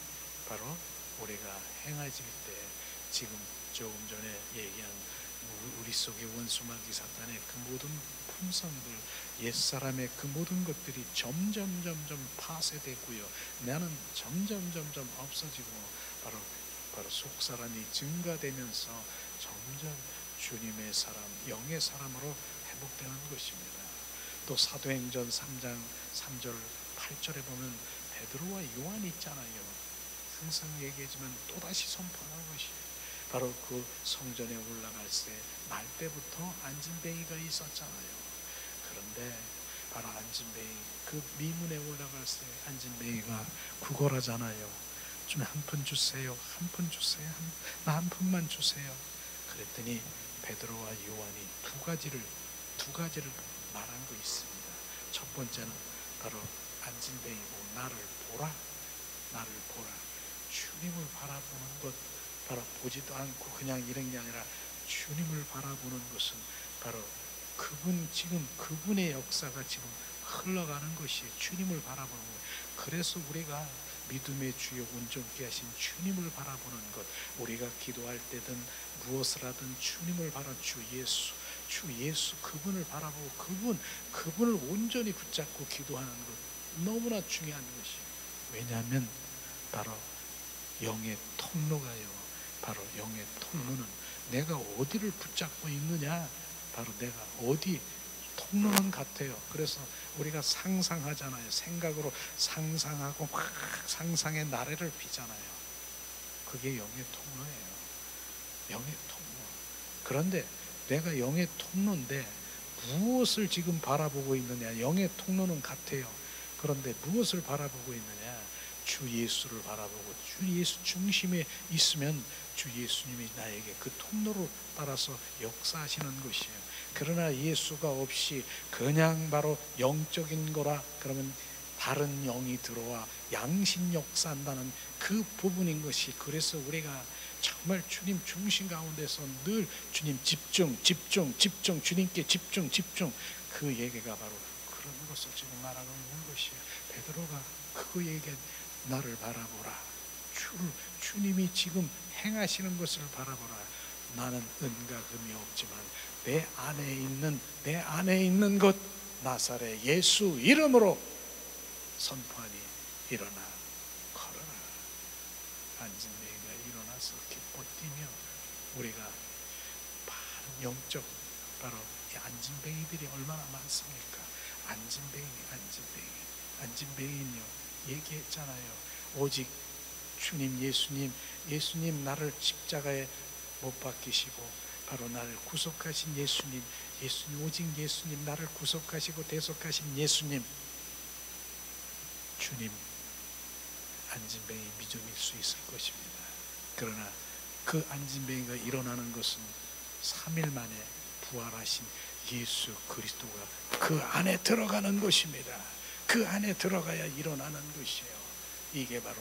바로 우리가 행해질 때, 지금 조금 전에 얘기한 우리 속의 원수마귀 사탄의 그 모든 품성들, 옛사람의 그 모든 것들이 점점 파쇄되고요, 나는 점점 없어지고 바로 속사람이 증가되면서 점점 주님의 사람, 영의 사람으로 회복되는 것입니다. 또 사도행전 3장 3절 8절에 보면 베드로와 요한이 있잖아요. 항상 얘기하지만 또다시 선포하는 것이 바로 그 성전에 올라갈 때 날 때부터 안진뱅이가 있었잖아요. 그런데 바로 안진뱅이, 그 미문에 올라갈 때 안진뱅이가 구걸하잖아요. 좀 한 푼 주세요, 한 푼 주세요, 나 한 푼만 주세요. 그랬더니 베드로와 요한이 두 가지를 말한 거 있습니다. 첫 번째는 바로 안진뱅이고, 나를 보라. 주님을 바라보는 것, 바로 보지도 않고 그냥 이런 게 아니라 주님을 바라보는 것은 바로 그분의 역사가 지금 흘러가는 것이 주님을 바라보는 거예요. 그래서 우리가 믿음의 주요 온전케 하신 주님을 바라보는 것, 우리가 기도할 때든 무엇을 하든 주님을 주 예수 그분을 바라보고 그분을 온전히 붙잡고 기도하는 것, 너무나 중요한 것이에요. 왜냐하면 바로 영의 통로가요, 바로 영의 통로는 내가 어디를 붙잡고 있느냐, 바로 내가 어디 통로는 같아요. 그래서 우리가 상상하잖아요. 생각으로 상상하고 막 상상의 나래를 피잖아요. 그게 영의 통로예요. 영의 통로. 그런데 내가 영의 통로인데 무엇을 지금 바라보고 있느냐? 영의 통로는 같아요. 그런데 무엇을 바라보고 있느냐? 주 예수를 바라보고 주 예수 중심에 있으면 주 예수님이 나에게 그 통로로 따라서 역사하시는 것이에요. 그러나 예수가 없이 그냥 바로 영적인 거라 그러면 다른 영이 들어와 양심 역사한다는 그 부분인 것이, 그래서 우리가 정말 주님 중심 가운데서 늘 주님 집중 주님께 집중 그 얘기가 바로 그런 것을 지금 말하고 있는 것이에요. 베드로가 그에게 나를 바라보라, 주님이 지금 행하시는 것을 바라보라. 나는 은과 금이 없지만 내 안에 있는 것 나사렛 예수 이름으로 선포하니 일어나 걸어라. 안진뱅이가 일어나서 기뻐 뛰며, 우리가 많은 영적 바로 이 안진뱅이들이 얼마나 많습니까? 안진뱅이는요 얘기했잖아요. 오직 주님 예수님 나를 십자가에 못 박히시고 바로 나를 구속하신 예수님 오직 예수님 나를 구속하시고 대속하신 예수님, 주님 안진뱅이 믿음일 수 있을 것입니다. 그러나 그 안진뱅이가 일어나는 것은 3일 만에 부활하신 예수 그리스도가 그 안에 들어가는 것입니다. 그 안에 들어가야 일어나는 것이에요. 이게 바로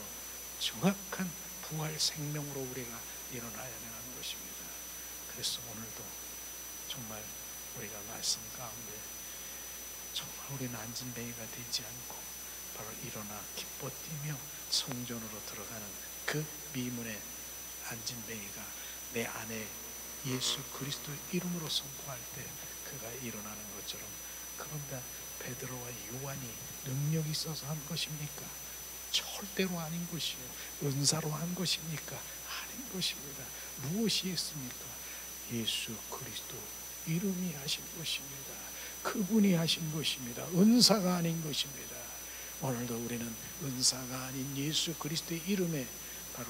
정확한 부활 생명으로 우리가 일어나야 되는 것입니다. 그래서 오늘도 정말 우리가 말씀 가운데 정말 우리는 안진뱅이가 되지 않고 바로 일어나 기뻐 뛰며 성전으로 들어가는 그 미문의 안진뱅이가 내 안에 예수 그리스도 이름으로 선포할 때 그가 일어나는 것처럼, 그런데 베드로와 요한이 능력이 있어서 한 것입니까? 절대로 아닌 것이에요. 은사로 한 것입니까? 아닌 것입니다. 무엇이 있습니까? 예수 그리스도 이름이 하신 것입니다. 그분이 하신 것입니다. 은사가 아닌 것입니다. 오늘도 우리는 은사가 아닌 예수 그리스도의 이름에 바로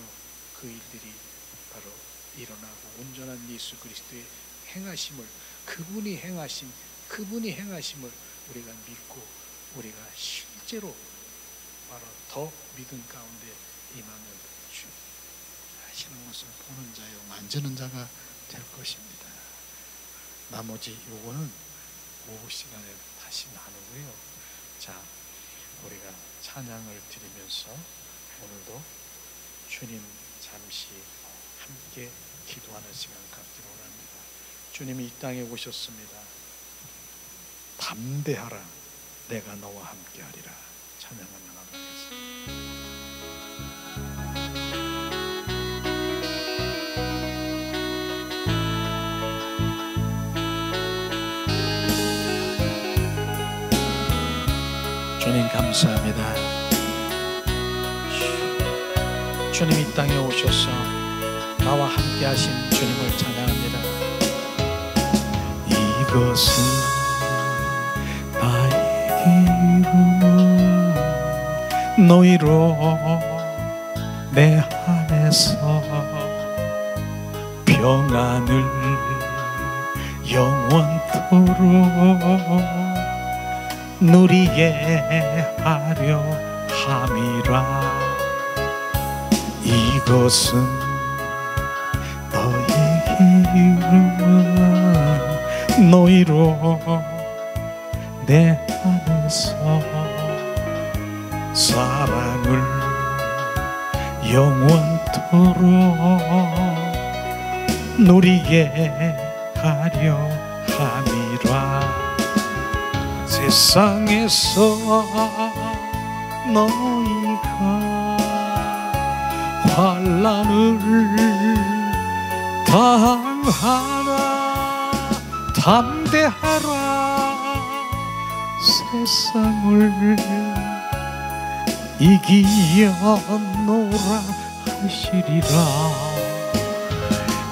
그 일들이 바로 일어나고 온전한 예수 그리스도의 행하심을, 그분이 행하심을 우리가 믿고 우리가 실제로 바로 더 믿음 가운데 임하는 주 하시는 것을 보는 자요 만지는 자가 될 것입니다. 나머지 요거는 오후 시간에 다시 나누고요. 자, 우리가 찬양을 드리면서 오늘도 주님 잠시 함께 기도하는 시간 갖기로 합니다. 주님이 이 땅에 오셨습니다. 담대하라, 내가 너와 함께 하리라. 찬양하며 나가겠습니다. 주님 감사합니다. 주님 이 땅에 오셔서 나와 함께 하신 주님을 찬양합니다. 이것은 나의 기름, 너희로 내 안에서 평안을 영원토록 누리게 하려 함이라. 이것은 너의 기름, 너희로 내 안에서 사랑을 영원토록 누리게 하려 함이라. 세상에서 너희가 환난을 당하나 담대하라, 세상을 이기어노라 하시리라.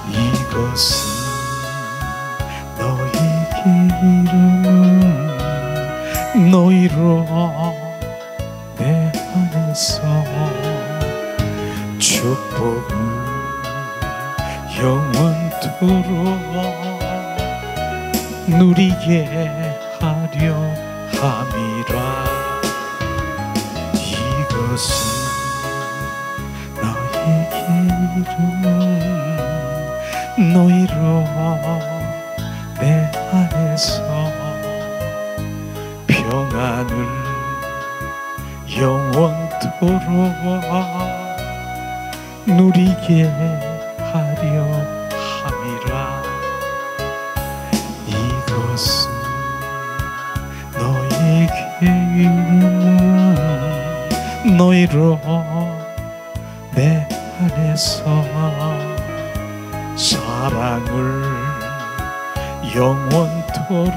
이것은 너의 기름, 너희로 내 안에서 축복을 영원토록 누리게 하려 함이라. 이것은 이름 너희로 내 안에서 평안을 영원토록 누리게 하려 함이라. 이것은 너에게 이름은 너희로 내 안에서 사랑을 영원토록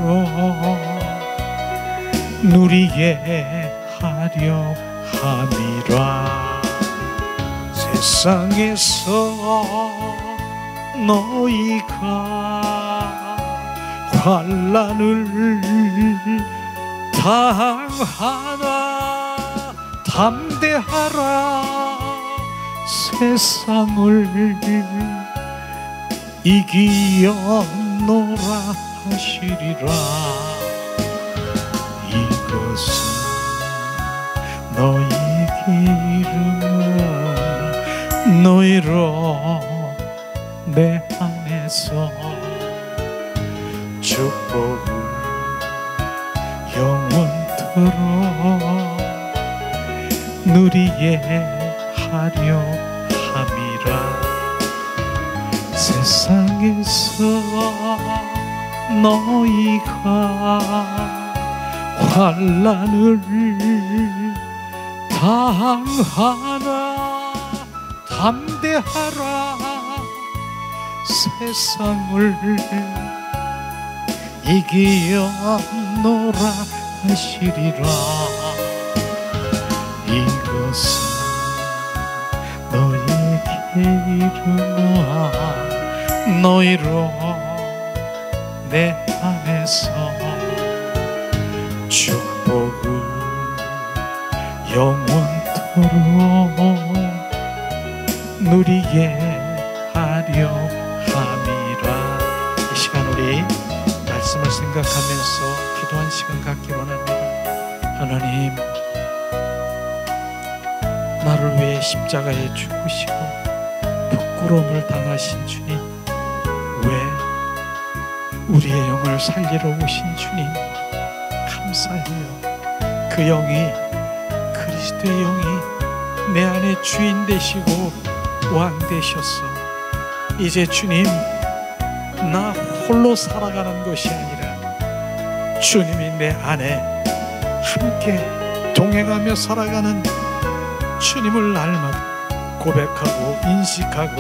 누리게 하려 함이라. 세상에서 너희가 환난을 당하나 담대하라. 세상을 이기었노라 하시리라. 이것은 너희에게 이름은 너희로 내 안에서 축복을 영원토록 누리게 하려 함이라. 세상에서 너희가 환난을 당하나 담대하라. 세상을 이기었노라 하시리라. 이것은 너희에게 이르노라. 너희로 내 안에서 축복을 영원토록 누리게 하려 함이라. 이 시간 우리 말씀을 생각하면서 기도한 시간 갖기 원합니다. 하나님, 나를 위해 십자가에 죽으시고 부끄러움을 당하신 주님, 왜 우리의 영을 살리러 오신 주님 감사해요. 그 영이, 그리스도의 영이 내 안에 주인 되시고 왕 되셔서 이제 주님, 나 홀로 살아가는 것이 아니라 주님이 내 안에 함께 동행하며 살아가는 주님을 날마다 고백하고 인식하고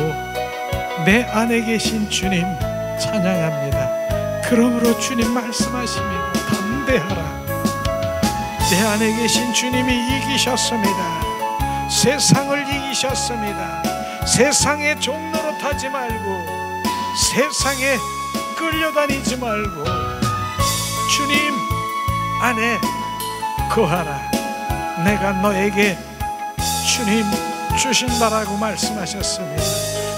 내 안에 계신 주님 찬양합니다. 그러므로 주님 말씀하십니다. 담대하라. 내 안에 계신 주님이 이기셨습니다. 세상을 이기셨습니다. 세상의 종로로 타지 말고 세상에 끌려다니지 말고 주님 안에 거하라. 내가 너에게 주님 주신다라고 말씀하셨습니다.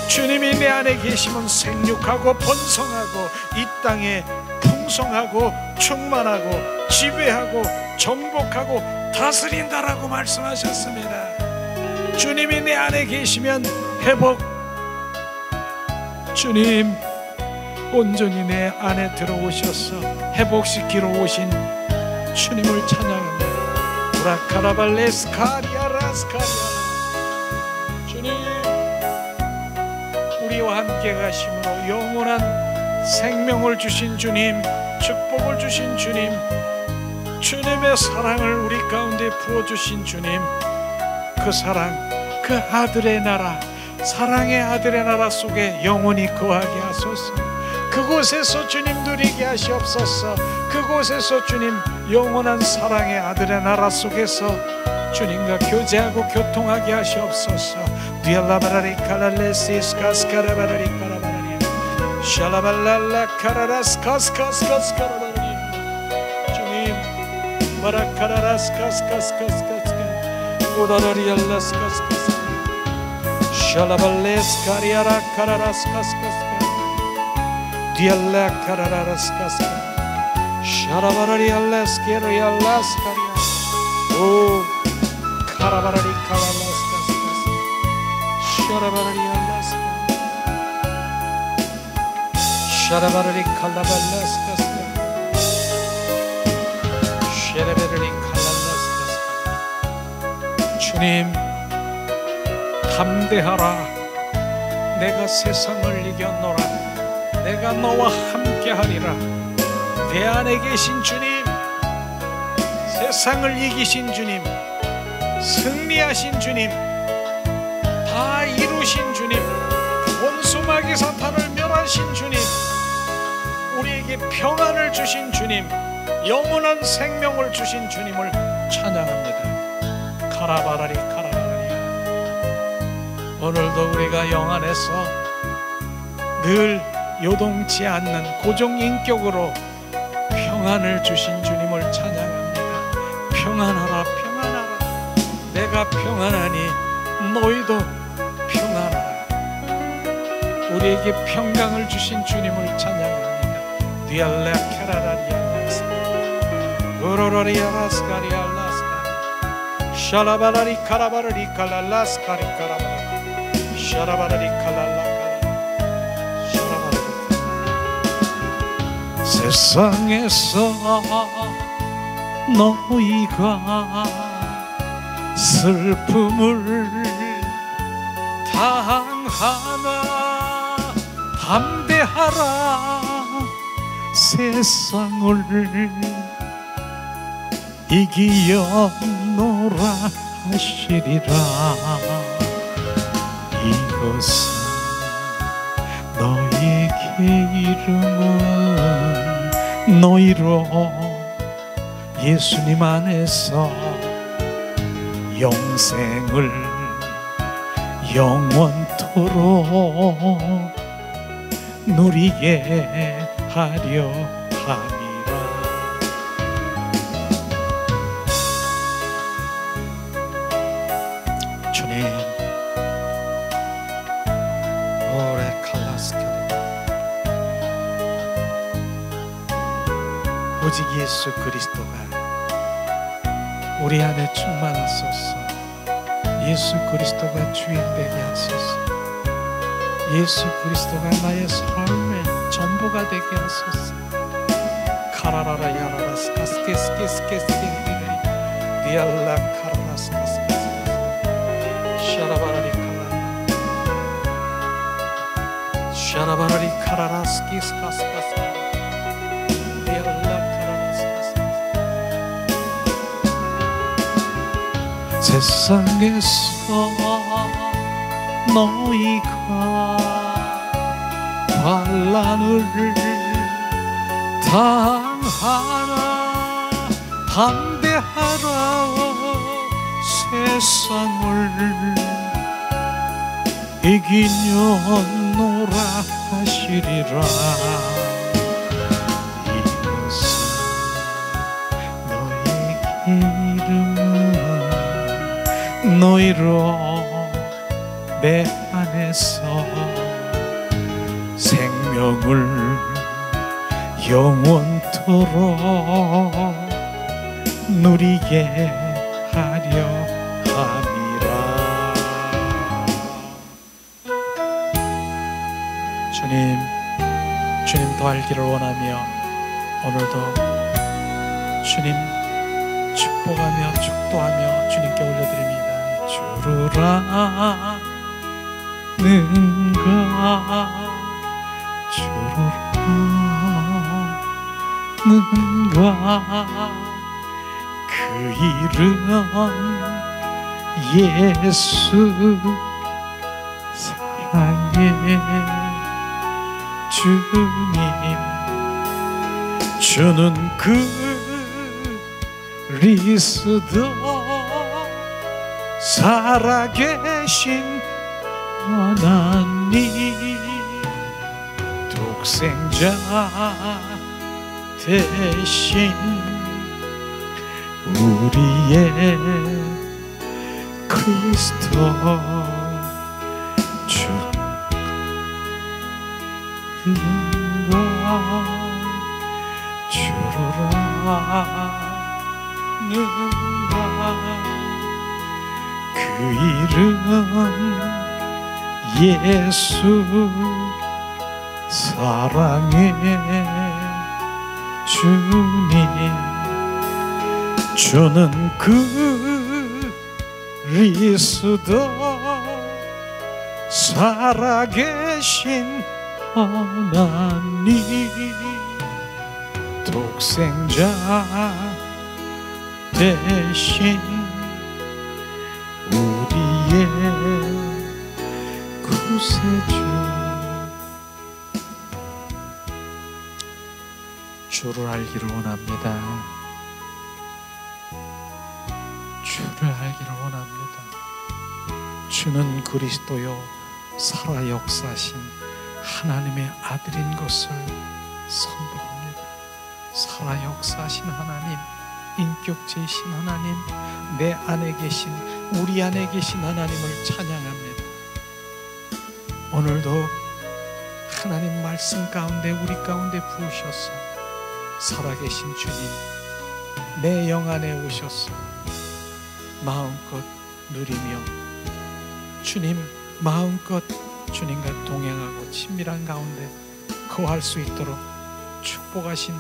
주님이 내 안에 계시면 생육하고 번성하고 이 땅에 풍성하고 충만하고 지배하고 정복하고 다스린다라고 말씀하셨습니다. 주님이 내 안에 계시면 회복, 주님 온전히 내 안에 들어오셔서 회복시키러 오신 주님을 찬양합니다. 브라카라발레스카리아라스카리아. 주님, 우리와 함께 가심으로 영원한 생명을 주신 주님, 축복을 주신 주님, 주님의 사랑을 우리 가운데 부어주신 주님, 그 사랑, 그 아들의 나라, 사랑의 아들의 나라 속에 영원히 거하게 하소서. 그곳에서 주님 누리게 하시옵소서. 그곳에서 주님 영원한 사랑의 아들의 나라 속에서 주님과 교제하고 교통하게 하시옵소서. 디알라바라리 칼랄레시스 카스카라바라리 카라바라리 샬라발랄라 카라라스 카스카스카스 카라바라리. 주님 바라카라라스 카스카스카스카스 오다라리알라스 카스카스 샬라발레스 카리아라 카라라스 카스카스 디알라 카라라스 카스카 샤라바라리알라스 케리알라스 카리아 오 카라바라리 카라라스 카스카스 샤라바라리 알라스카 샤라바라리 칼라발라스카스카 샤라바라리 칼라발라스카스카 주님 담대하라 내가 세상을 이겼노라 내가 너와 함께하리라 내 안에 계신 주님 세상을 이기신 주님 승리하신 주님 다 이루신 주님 원수마귀 사탄을 멸하신 주님 우리에게 평안을 주신 주님 영원한 생명을 주신 주님을 찬양합니다. 카라바라리 카라바라리 오늘도 우리가 영 안에서 늘 요동치 않는 고정인격으로 평안을 주신 주님을 찬양합니다. 평안하라 평안하라 내가 평안하니 너희도 평안하라 우리에게 평강을 주신 주님을 찬양합니다. 디알라 카라라리아라스 우로로리아라스카리알라스카 샤라바라리 카라바라리 칼랄라스카리 카라바라 샤라바라리 칼랄라카라 샤라바라리 세상에서 너희가 슬픔을 당하나 담대하라 세상을 이기었노라 하시리라 이것은 너희에게 이름은 너희로 예수님 안에서 영생을 영원토록 누리게 하려 함이라. 주님 오래 칼라스카리 오직 예수 그리스도가 우리 안에 충만하소서. 예수 그리스도가 주인 되게 하소서. 예수 그리스도가 나의 삶의 전부가 되게 하소서. 카라라라 야라라 스카스케스케스케스케스케 디알라 카라라 스카스케스 샤라바라리 카라라 샤라바라리 카라라 스키스카스카스 디알라 카라라 스카스케스 세상에서 너희가 환난을 당하나 담대하라 세상을 이기려노라 하시리라. 이것은 너희에게 이름은 너희로 내 안에서 생명을 영원토록 누리게 하려 함이라. 주님 더 알기를 원하며 오늘도 주님 축복하며 축도하며 주님께 올려드립니다. 주루라 는가 주루라는가 그 이름 예수 사랑의 주님 주는 그리스도 살아계신 하나님 독생자 대신 우리의 그리스도 주는가 주로라는가 그 이름 예수 사랑해 주님, 주는 그리스도 살아계신 하나님, 독생자 대신 우리의 구세주. 주를 알기를 원합니다. 주를 알기를 원합니다. 주는 그리스도요 살아 역사하신 하나님의 아들인 것을 선포합니다. 살아 역사하신 하나님, 인격체이신 하나님, 내 안에 계신, 우리 안에 계신 하나님을 찬양합니다. 오늘도 하나님 말씀 가운데 우리 가운데 부으셔서 살아계신 주님, 내 영 안에 오셔서 마음껏 누리며 주님 마음껏 주님과 동행하고 친밀한 가운데 거할 수 있도록 축복하신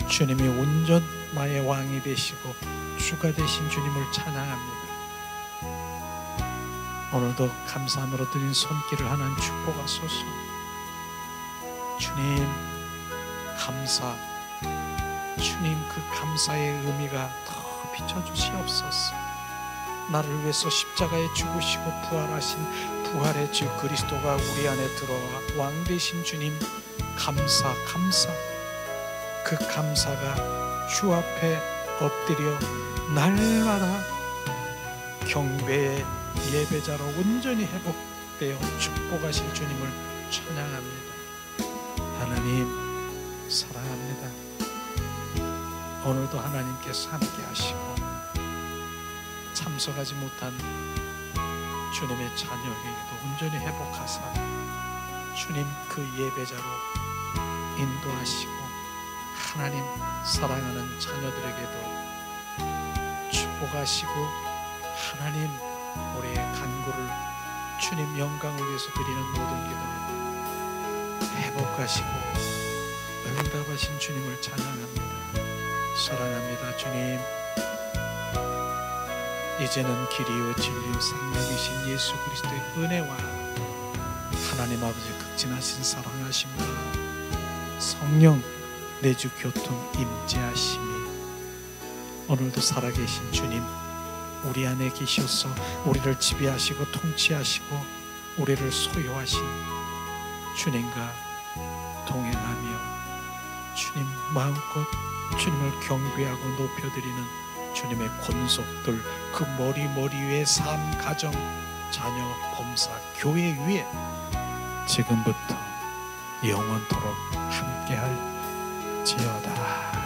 주님이 온전 나의 왕이 되시고 주가 되신 주님을 찬양합니다. 오늘도 감사함으로 드린 손길을 하나님 축복하소서. 주님 감사, 주님 그 감사의 의미가 더 비춰주시옵소서. 나를 위해서 십자가에 죽으시고 부활하신 부활의 주 그리스도가 우리 안에 들어와 왕 되신 주님 감사, 감사. 그 감사가 주 앞에 엎드려 날마다 경배의 예배자로 온전히 회복되어 축복하실 주님을 찬양합니다. 하나님 사랑합니다. 오늘도 하나님께서 함께 하시고 참석하지 못한 주님의 자녀에게도 온전히 회복하사 주님 그 예배자로 인도하시고 하나님 사랑하는 자녀들에게도 축복하시고 하나님 우리의 간구를 주님 영광을 위해서 드리는 모든 기도를 회복하시고 응답하신 주님을 찬양합니다. 사랑합니다. 주님, 이제는 길이요 진리요 생명이신 예수 그리스도의 은혜와 하나님 아버지의 극진하신 사랑하심과 성령 내주 교통 임재하심이 오늘도 살아계신 주님 우리 안에 계셔서 우리를 지배하시고 통치하시고 우리를 소유하신 주님과 동행하며 주님 마음껏 주님을 경배하고 높여드리는 주님의 권속들, 그 머리 위에 삶, 가정, 자녀, 범사, 교회 위에 지금부터 영원토록 함께할지어다.